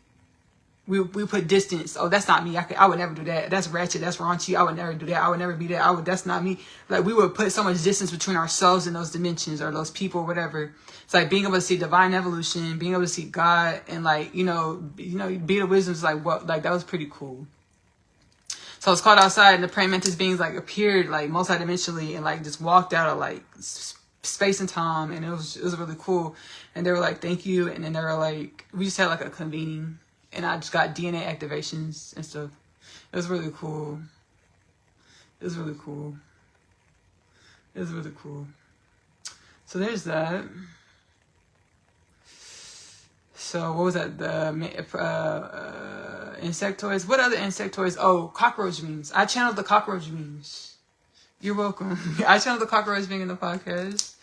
We put distance. Oh, that's not me. I would never do that. That's ratchet. That's raunchy. I would never do that. I would never be that. That's not me. Like we would put so much distance between ourselves and those dimensions or those people or whatever. It's like being able to see divine evolution, being able to see God and like, be the wisdoms like what, like that was pretty cool. So I was called outside and the praying mantis beings like appeared like multidimensionally and like just walked out of like space and time. And it was really cool. And they were like, thank you. And then they were like, we just had like a convening. And I just got DNA activations and stuff. It was really cool. It was really cool. It was really cool. So there's that. So what was that? The insectoids. What other insectoids? Oh, cockroach beings. I channeled the cockroach beings. You're welcome. I channeled the cockroach being in the podcast.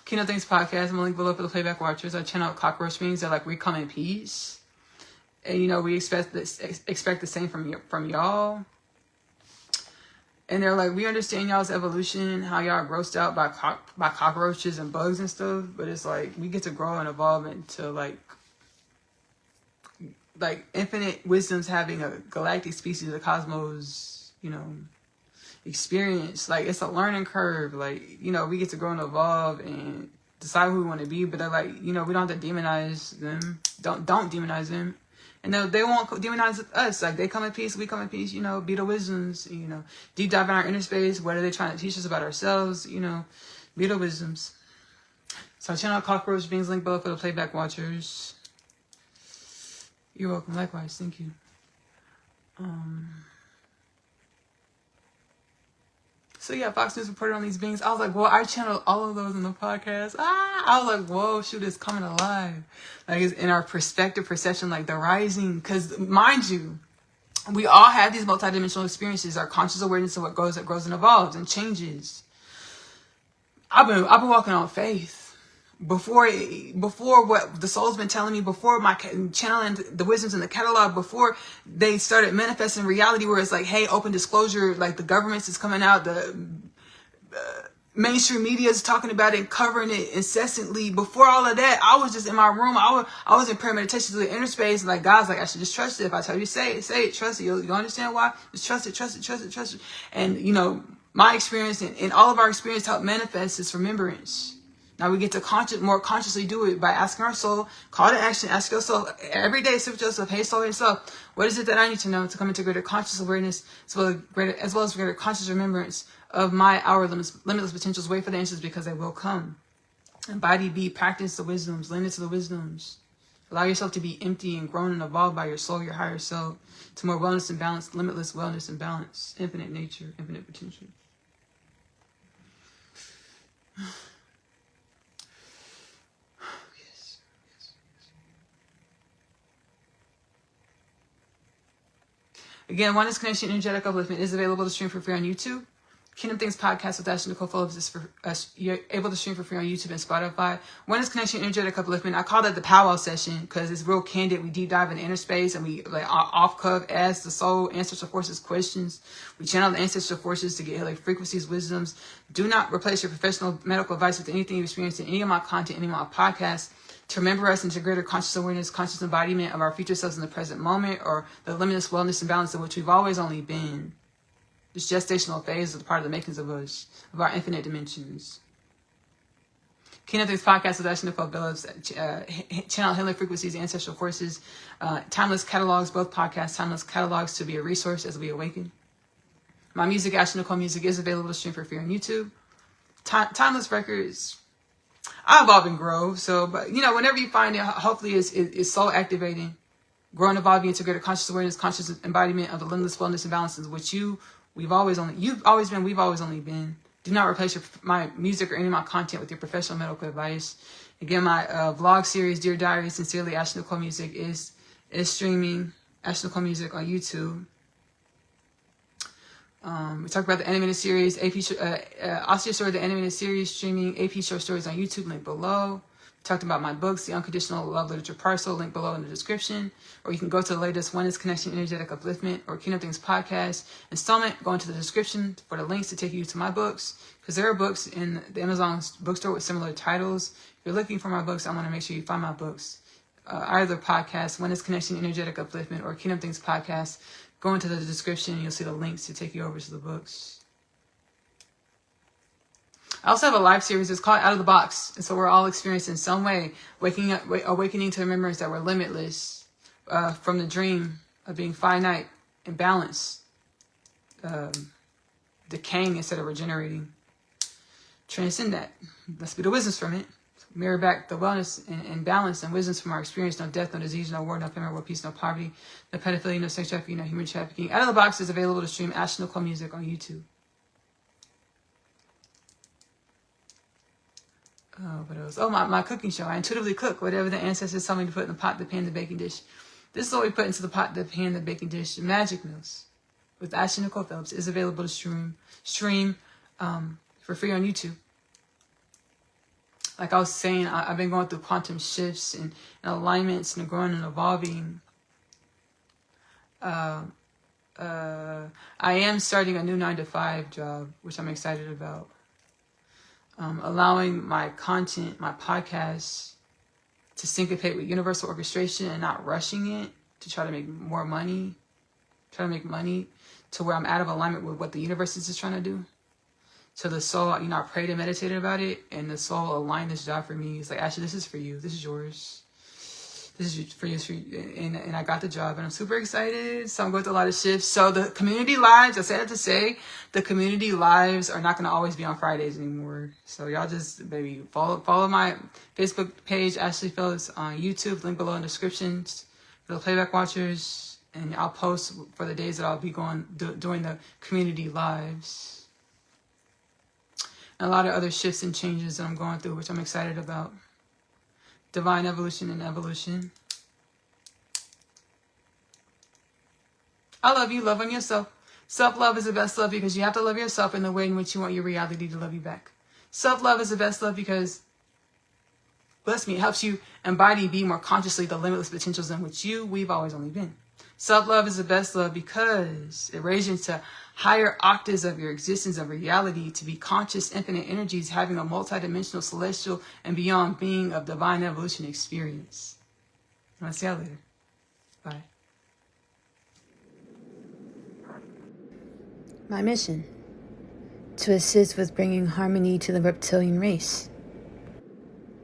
Keynote Things podcast. I'm gonna link below for the playback watchers. I channeled cockroach beings. They're like, we come in peace. And we expect the same from y'all. And they're like, we understand y'all's evolution, how y'all are grossed out by cockroaches and bugs and stuff. But it's like we get to grow and evolve into like infinite wisdoms, having a galactic species of cosmos, experience. Like it's a learning curve. Like we get to grow and evolve and decide who we want to be. But they're like, we don't have to demonize them. Don't demonize them. And they won't demonize us. Like they come in peace, we come in peace, be the wisdoms, deep dive in our inner space. What are they trying to teach us about ourselves? Be the wisdoms. So I channel cockroach beings, link below for the playback watchers. You're welcome. Likewise. Thank you. So yeah, Fox News reported on these beings. I was like, well, I channeled all of those in the podcast. I was like, whoa, shoot, it's coming alive. Like it's in our perspective, perception, like the rising. Because mind you, we all have these multidimensional experiences. Our conscious awareness of what grows and evolves and changes. I've been walking on faith. Before what the soul's been telling me, before my channeling the wisdoms in the catalog, before they started manifesting reality where it's like, hey, open disclosure, like the government is coming out, the mainstream media is talking about it and covering it incessantly. Before all of that, I was just in my room. I was in prayer meditation to the inner space. And like, God's like, I should just trust it. If I tell you, say it, trust it. You'll understand why. Just trust it. And, my experience and all of our experience help manifest this remembrance. Now we get to more consciously do it by asking our soul, call to action, ask your soul every day, sit with yourself, hey soul yourself, what is it that I need to know to come into greater conscious awareness as well as greater conscious remembrance of our limitless potentials. Wait for the answers because they will come. Embody, be, practice the wisdoms, lean into the wisdoms. Allow yourself to be empty and grown and evolved by your soul, your higher self, to more wellness and balance, limitless wellness and balance, infinite nature, infinite potential. Again, Oneness Connection Energetic Upliftment is available to stream for free on YouTube. Kingdom Things podcast with Ashley-Nicole Phillips is for us. You're able to stream for free on YouTube and Spotify. Oneness Connection Energetic Upliftment. I call that the Powwow session because it's real candid. We deep dive in inner space and we like off cuff ask the soul, ancestral forces questions. We channel the ancestral forces to get like frequencies, wisdoms. Do not replace your professional medical advice with anything you've experienced in any of my content, any of my podcasts. To remember us into greater conscious awareness, conscious embodiment of our future selves in the present moment, or the limitless wellness and balance in which we've always only been. This gestational phase is part of the makings of us, of our infinite dimensions. Kingdom Things Podcast with Ashley-Nicole, Phillips, Channel Healing Frequencies, Ancestral Forces, Timeless Catalogs, both podcasts, Timeless Catalogs to be a resource as we awaken. My music, Ashley-Nicole Music, is available to stream for free on YouTube. Timeless Records, I evolve and grow. So, but you know, whenever you find it, hopefully it's soul activating, growing, evolving into greater conscious awareness, conscious embodiment of the limitless wellness and balances, which you've always only been. Do not replace my music or any of my content with your professional medical advice. Again, my vlog series, Dear Diary, Sincerely, Ashley-Nicole Music, is streaming. Ashley-Nicole Music on YouTube. We talked about the animated series, Asiyah Story, the animated series, streaming AP short stories on YouTube, link below. We talked about my books, the Unconditional Love Literature Parcel, link below in the description. Or you can go to the latest Oneness Connection Energetic Upliftment or Kingdom Things Podcast installment. Go into the description for the links to take you to my books, because there are books in the Amazon bookstore with similar titles. If you're looking for my books, I want to make sure you find my books. Either podcast, Oneness Connection Energetic Upliftment or Kingdom Things Podcast. Go into the description, you'll see the links to take you over to the books. I also have a live series. It's called Out of the Box. And so we're all experiencing some way, awakening to the remembrance that we're limitless, from the dream of being finite and balanced, decaying instead of regenerating. Transcend that. Let's be the wisdoms from it. Mirror back the wellness and balance and wisdoms from our experience. No death, no disease, no war, no famine, no peace, no poverty, no pedophilia, no sex trafficking, no human trafficking. Out of the Box is available to stream Ashley-Nicole Music on YouTube. Oh, what else? Oh, my cooking show. I intuitively cook whatever the ancestors tell me to put in the pot, the pan, the baking dish. This is what we put into the pot, the pan, the baking dish. Magic Meals with Ashley-Nicole Phillips is available to stream for free on YouTube. Like I was saying, I've been going through quantum shifts and alignments and growing and evolving. I am starting a new 9-to-5 job, which I'm excited about. Allowing my content, my podcast, to syncopate with universal orchestration and not rushing it to try to make more money. Try to make money to where I'm out of alignment with what the universe is just trying to do. So the soul, you know, I prayed and meditated about it, and the soul aligned this job for me. It's like, Ashley, this is for you. This is yours. This is for you. And I got the job, and I'm super excited. So I'm going through a lot of shifts. So the community lives, I said that to say, the community lives are not going to always be on Fridays anymore. So y'all just, baby, follow my Facebook page, Ashley Phillips, on YouTube, link below in the descriptions for the playback watchers. And I'll post for the days that I'll be doing the community lives. And a lot of other shifts and changes that I'm going through, which I'm excited about. Divine evolution and evolution. I love you. Love on yourself. Self-love is the best love because you have to love yourself in the way in which you want your reality to love you back. Self-love is the best love because, bless me, it helps you embody, be more consciously the limitless potentials in which we've always only been. Self-love is the best love because it raises you into higher octaves of your existence of reality to be conscious, infinite energies, having a multidimensional, celestial, and beyond being of divine evolution experience. I'll see y'all later. Bye. My mission: to assist with bringing harmony to the reptilian race.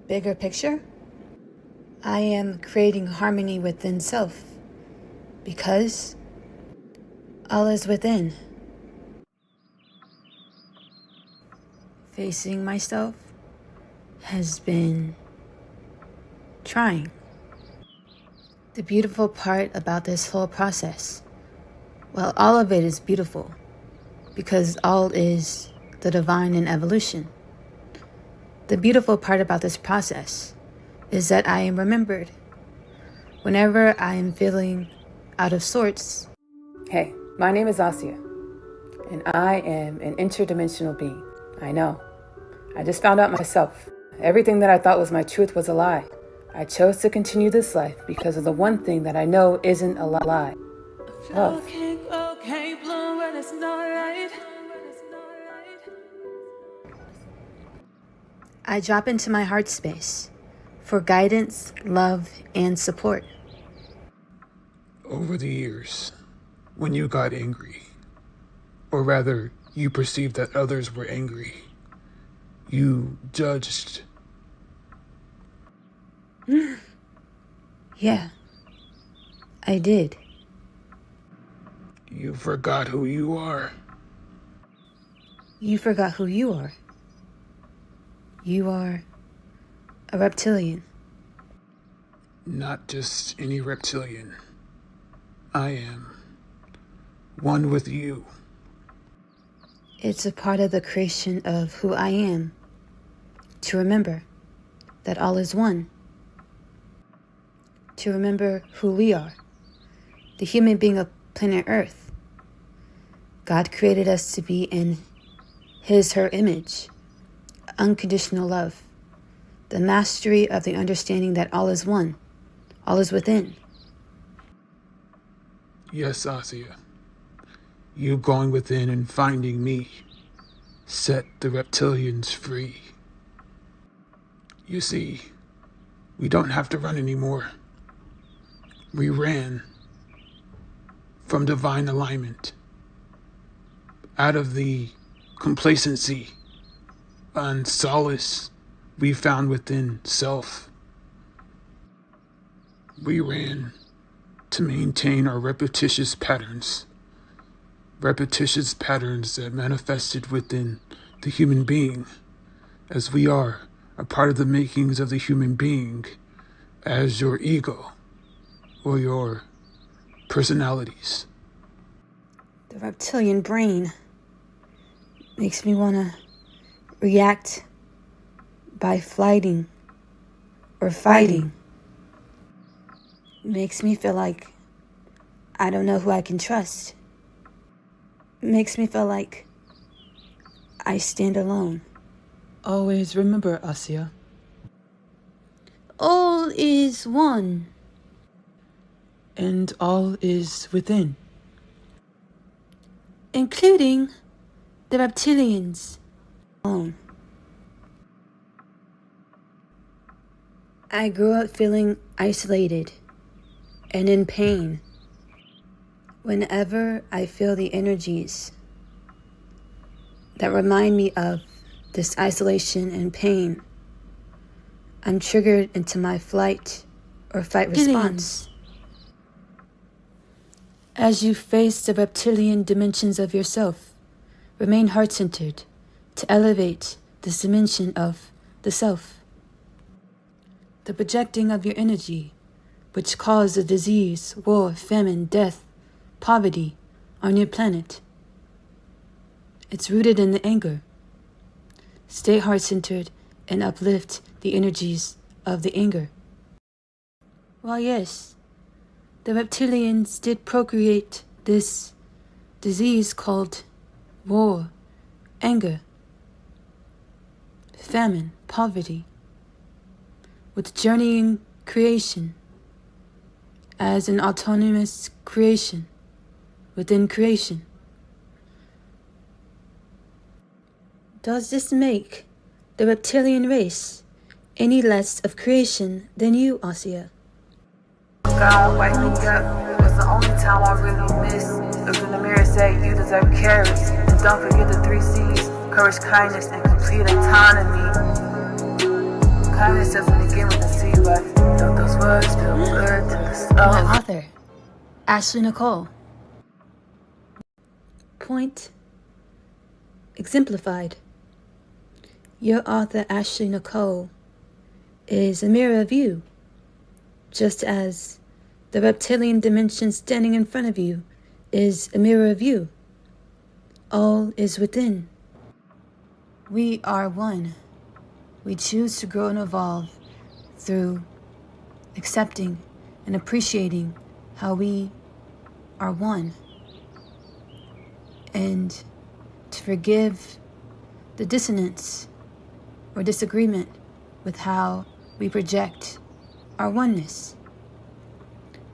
Bigger picture? I am creating harmony within self. Because all is within. Facing myself has been trying. The beautiful part about this whole process, well, all of it is beautiful because all is the divine in evolution. The beautiful part about this process is that I am remembered. Whenever I am feeling out of sorts. Hey, my name is Asiyah, and I am an interdimensional being. I know. I just found out myself. Everything that I thought was my truth was a lie. I chose to continue this life because of the one thing that I know isn't a lie. Love. I drop into my heart space for guidance, love, and support. Over the years, when you got angry, or rather, you perceived that others were angry, you judged Yeah, I did. You forgot who you are. You forgot who you are. You are a reptilian. Not just any reptilian. I am one with you. It's a part of the creation of who I am, to remember that all is one. To remember who we are, the human being of planet Earth. God created us to be in her image, unconditional love, the mastery of the understanding that all is one, all is within. Yes, Asiyah. You going within and finding me set the reptilians free. You see, we don't have to run anymore. We ran from divine alignment, out of the complacency and solace we found within self. We ran to maintain our repetitious patterns that manifested within the human being, as we are a part of the makings of the human being, as your ego or your personalities. The reptilian brain makes me want to react by flighting or fighting. Makes me feel like I don't know who I can trust. Makes me feel like I stand alone. Always remember, Asiyah. All is one. And all is within. Including the reptilians. Alone. I grew up feeling isolated and in pain. Whenever I feel the energies that remind me of this isolation and pain, I'm triggered into my flight or fight response. As you face the reptilian dimensions of yourself, remain heart-centered to elevate this dimension of the self. The projecting of your energy, which caused the disease, war, famine, death, poverty on your planet. It's rooted in the anger. Stay heart-centered and uplift the energies of the anger. Well, yes, the reptilians did procreate this disease called war, anger, famine, poverty, with journeying creation as an autonomous creation within creation. Does this make the reptilian race any less of creation than you, Asiyah? God, wake me up. It was the only time I really miss. Look in the mirror and say you deserve courage. And don't forget the 3 C's: courage, kindness, and complete autonomy. Kindness doesn't begin with a C, but don't those words feel good to the soul? My author, Ashley-Nicole. Point exemplified. Your author, Ashley-Nicole, is a mirror of you, just as the reptilian dimension standing in front of you is a mirror of you. All is within. We are one. We choose to grow and evolve through accepting and appreciating how we are one, and to forgive the dissonance or disagreement with how we project our oneness.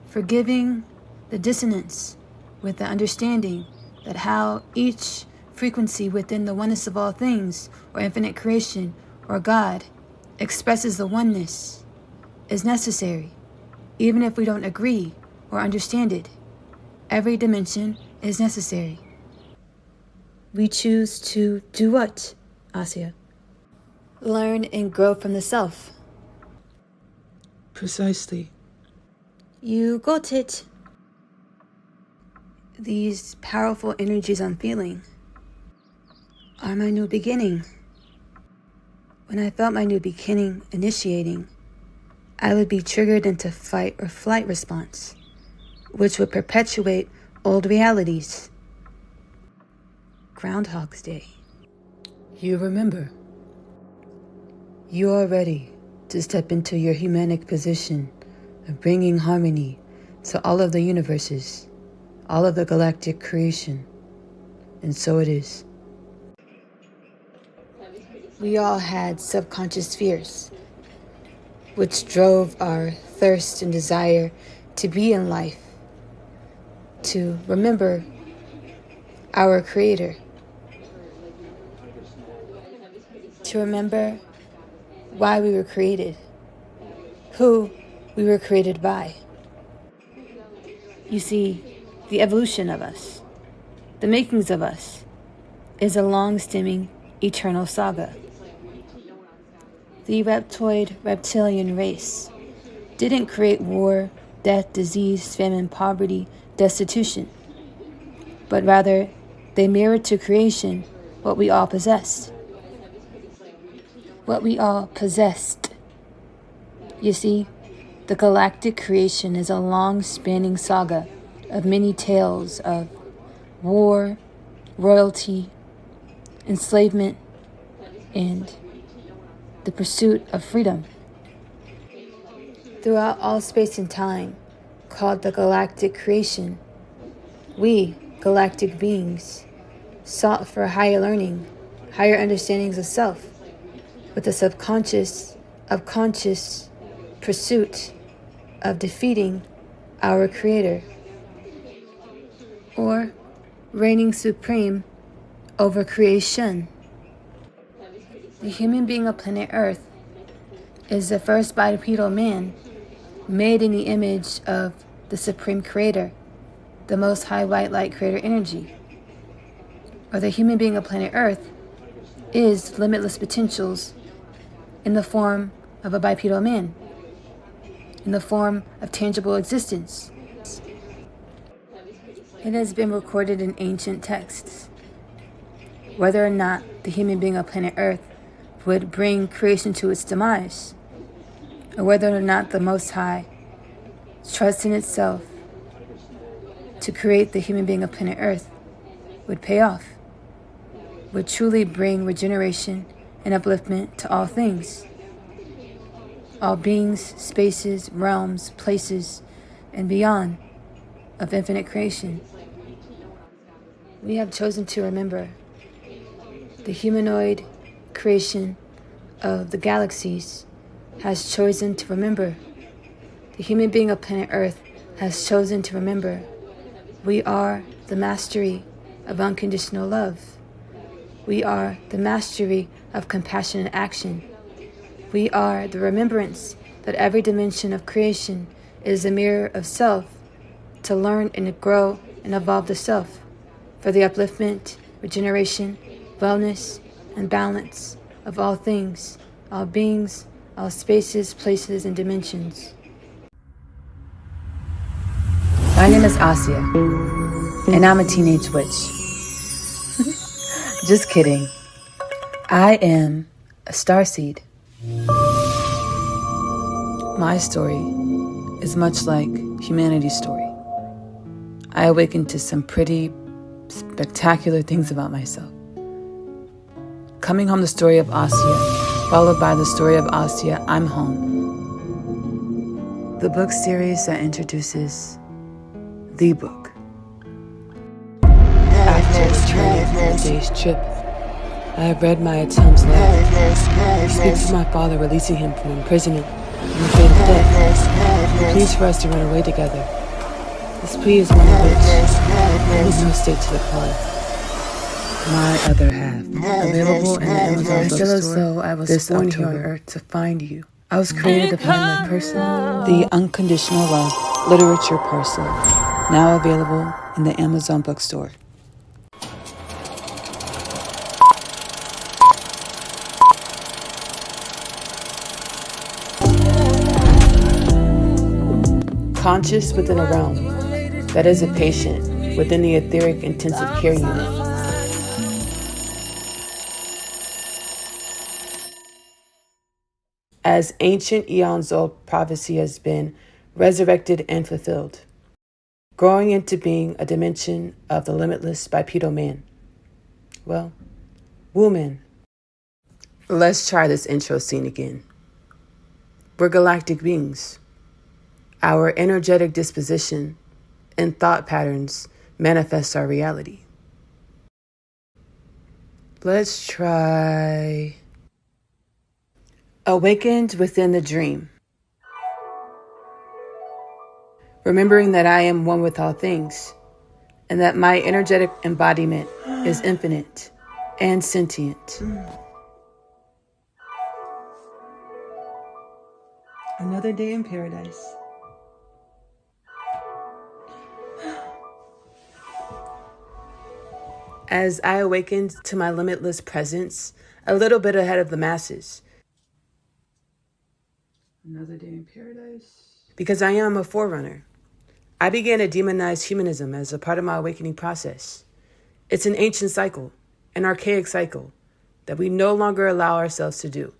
Forgiving the dissonance with the understanding that how each frequency within the oneness of all things, or infinite creation, or God, expresses the oneness is necessary, even if we don't agree or understand it. Every dimension is necessary. We choose to do what, Asiyah? Learn and grow from the self. Precisely. You got it. These powerful energies I'm feeling are my new beginning. When I felt my new beginning initiating, I would be triggered into fight or flight response, which would perpetuate old realities. Groundhog's Day. You remember. You are ready to step into your humanic position of bringing harmony to all of the universes, all of the galactic creation. And so it is. We all had subconscious fears, which drove our thirst and desire to be in life, to remember our Creator, to remember why we were created, who we were created by. You see, the evolution of us, the makings of us, is a long-stemming, eternal saga. The reptilian race didn't create war, death, disease, famine, poverty, destitution, but rather they mirrored to creation what we all possessed. What we all possessed. You see, the galactic creation is a long-spanning saga of many tales of war, royalty, enslavement, and the pursuit of freedom. Throughout all space and time, called the galactic creation, we, galactic beings, sought for higher learning, higher understandings of self, with a subconscious, conscious pursuit of defeating our Creator, or reigning supreme over creation. The human being of planet Earth is the first bipedal man made in the image of the Supreme Creator, the Most High White Light Creator Energy. Or the human being of planet Earth is limitless potentials in the form of a bipedal man, in the form of tangible existence. It has been recorded in ancient texts. Whether or not the human being of planet Earth would bring creation to its demise, or whether or not the Most High trusts in itself to create the human being of planet Earth would pay off, would truly bring regeneration and upliftment to all things, all beings, spaces, realms, places, and beyond of infinite creation. We have chosen to remember the humanoid creation of the galaxies has chosen to remember. The human being of planet Earth has chosen to remember. We are the mastery of unconditional love. We are the mastery of compassionate action. We are the remembrance that every dimension of creation is a mirror of self to learn and grow and evolve the self for the upliftment, regeneration, wellness, and balance of all things, all beings, all spaces, places, and dimensions. My name is Asiyah, and I'm a teenage witch. Just kidding. I am a starseed. My story is much like humanity's story. I awakened to some pretty spectacular things about myself. Coming home, the story of Asiyah, followed by the story of Asiyah, I'm home. The book series that introduces the book. After returning from a day's trip, I have read my attempts letter. He speaks of my father releasing him from imprisonment and the fate of death. He pleads for us to run away together. This plea is one of which I need no state to decline. My other half, available in the Amazon bookstore. I feel as though I was born here on Earth to find you. I was created to find my person. The Unconditional Love Literature Parcel, now available in the Amazon bookstore. conscious within a realm that is a patient within the etheric intensive care unit. As ancient eons-old prophecy has been resurrected and fulfilled, growing into being a dimension of the limitless bipedal man. Well, woman. Let's try this intro scene again. We're galactic beings. Our energetic disposition and thought patterns manifest our reality. Let's try awakened within the dream. Remembering that I am one with all things, and that my energetic embodiment is infinite and sentient. Another day in paradise. As I awakened to my limitless presence, a little bit ahead of the masses. Another day in paradise. Because I am a forerunner. I began to demonize humanism as a part of my awakening process. It's an ancient cycle, an archaic cycle, that we no longer allow ourselves to do,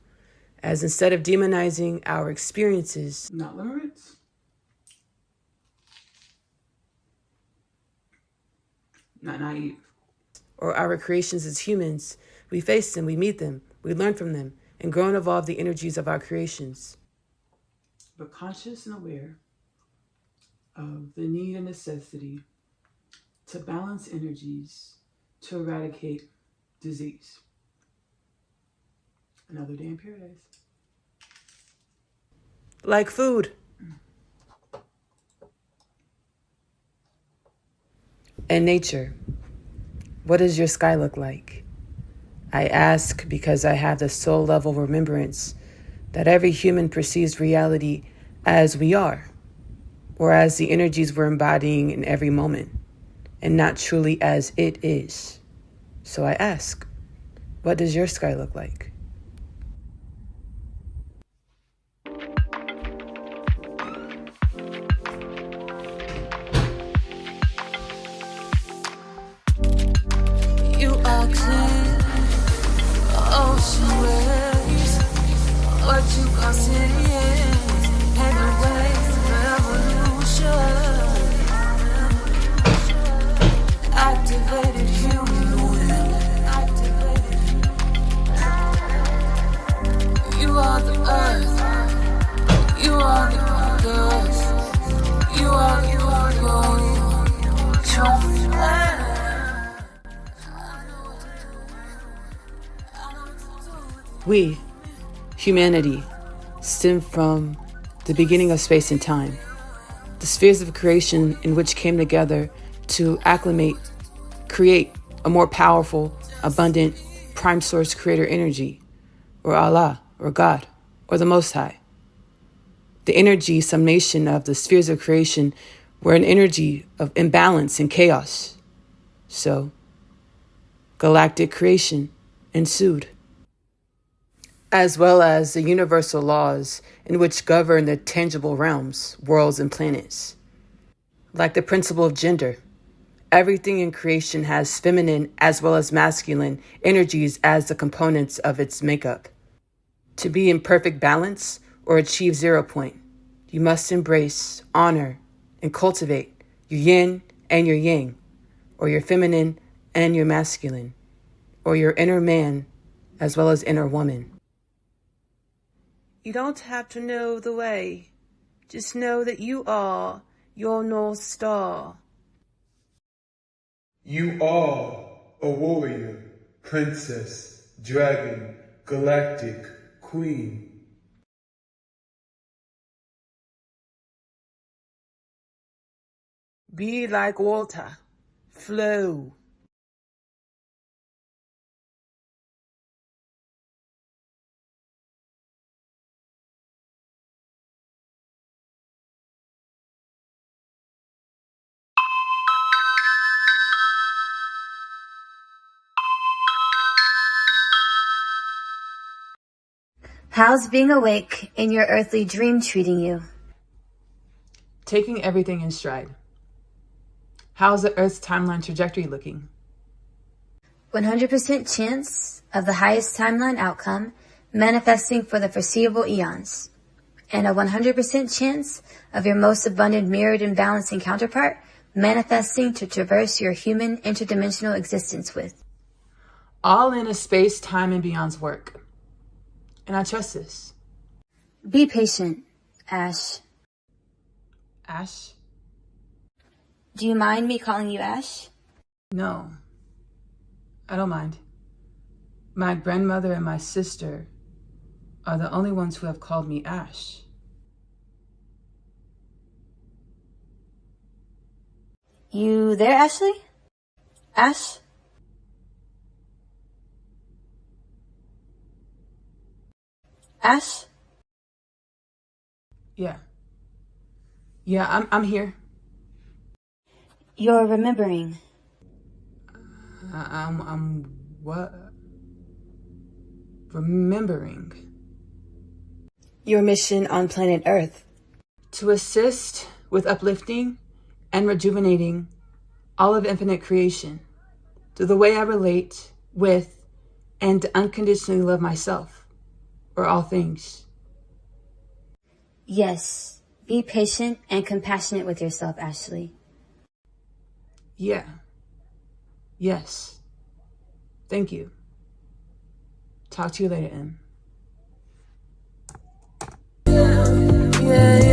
as instead of demonizing our experiences, not limerence, not naive, or our creations as humans, we face them, we meet them, we learn from them, and grow and evolve the energies of our creations. But conscious and aware of the need and necessity to balance energies to eradicate disease. Another day in paradise. Like food. And nature. What does your sky look like? I ask because I have the soul level remembrance that every human perceives reality as we are, or as the energies we're embodying in every moment, and not truly as it is. So I ask, what does your sky look like? You are clear, ocean waves, what you call cities, heavy waves of revolution. Activated human will. You are the earth, you are the universe, you are the We, humanity, stem from the beginning of space and time, the spheres of creation in which came together to acclimate, create a more powerful, abundant, prime source creator energy, or Allah, or God, or the Most High. The energy summation of the spheres of creation were an energy of imbalance and chaos. So, galactic creation ensued, as well as the universal laws in which govern the tangible realms, worlds, and planets. Like the principle of gender, everything in creation has feminine as well as masculine energies as the components of its makeup. To be in perfect balance or achieve 0 point, you must embrace, honor, and cultivate your yin and your yang, or your feminine and your masculine, or your inner man as well as inner woman. You don't have to know the way. Just know that you are your North Star. You are a warrior, princess, dragon, galactic, queen. Be like water. Flow. How's being awake in your earthly dream treating you? taking everything in stride. How's the Earth's timeline trajectory looking? 100% chance of the highest timeline outcome manifesting for the foreseeable eons, and a 100% chance of your most abundant mirrored and balancing counterpart manifesting to traverse your human interdimensional existence with. All in a space, time, and beyond's work. And I trust this. Be patient, Ash. Ash? Do you mind me calling you Ash? No, I don't mind. My grandmother and my sister are the only ones who have called me Ash. You there, Ashley? Ash? Ash? Yeah, I'm here. You're remembering. I'm what? Remembering. Your mission on planet Earth. To assist with uplifting and rejuvenating all of infinite creation through the way I relate with and to unconditionally love myself or all things. Yes. Be patient and compassionate with yourself, Ashley. Yeah. Yes. Thank you. Talk to you later, Em. Yeah, yeah.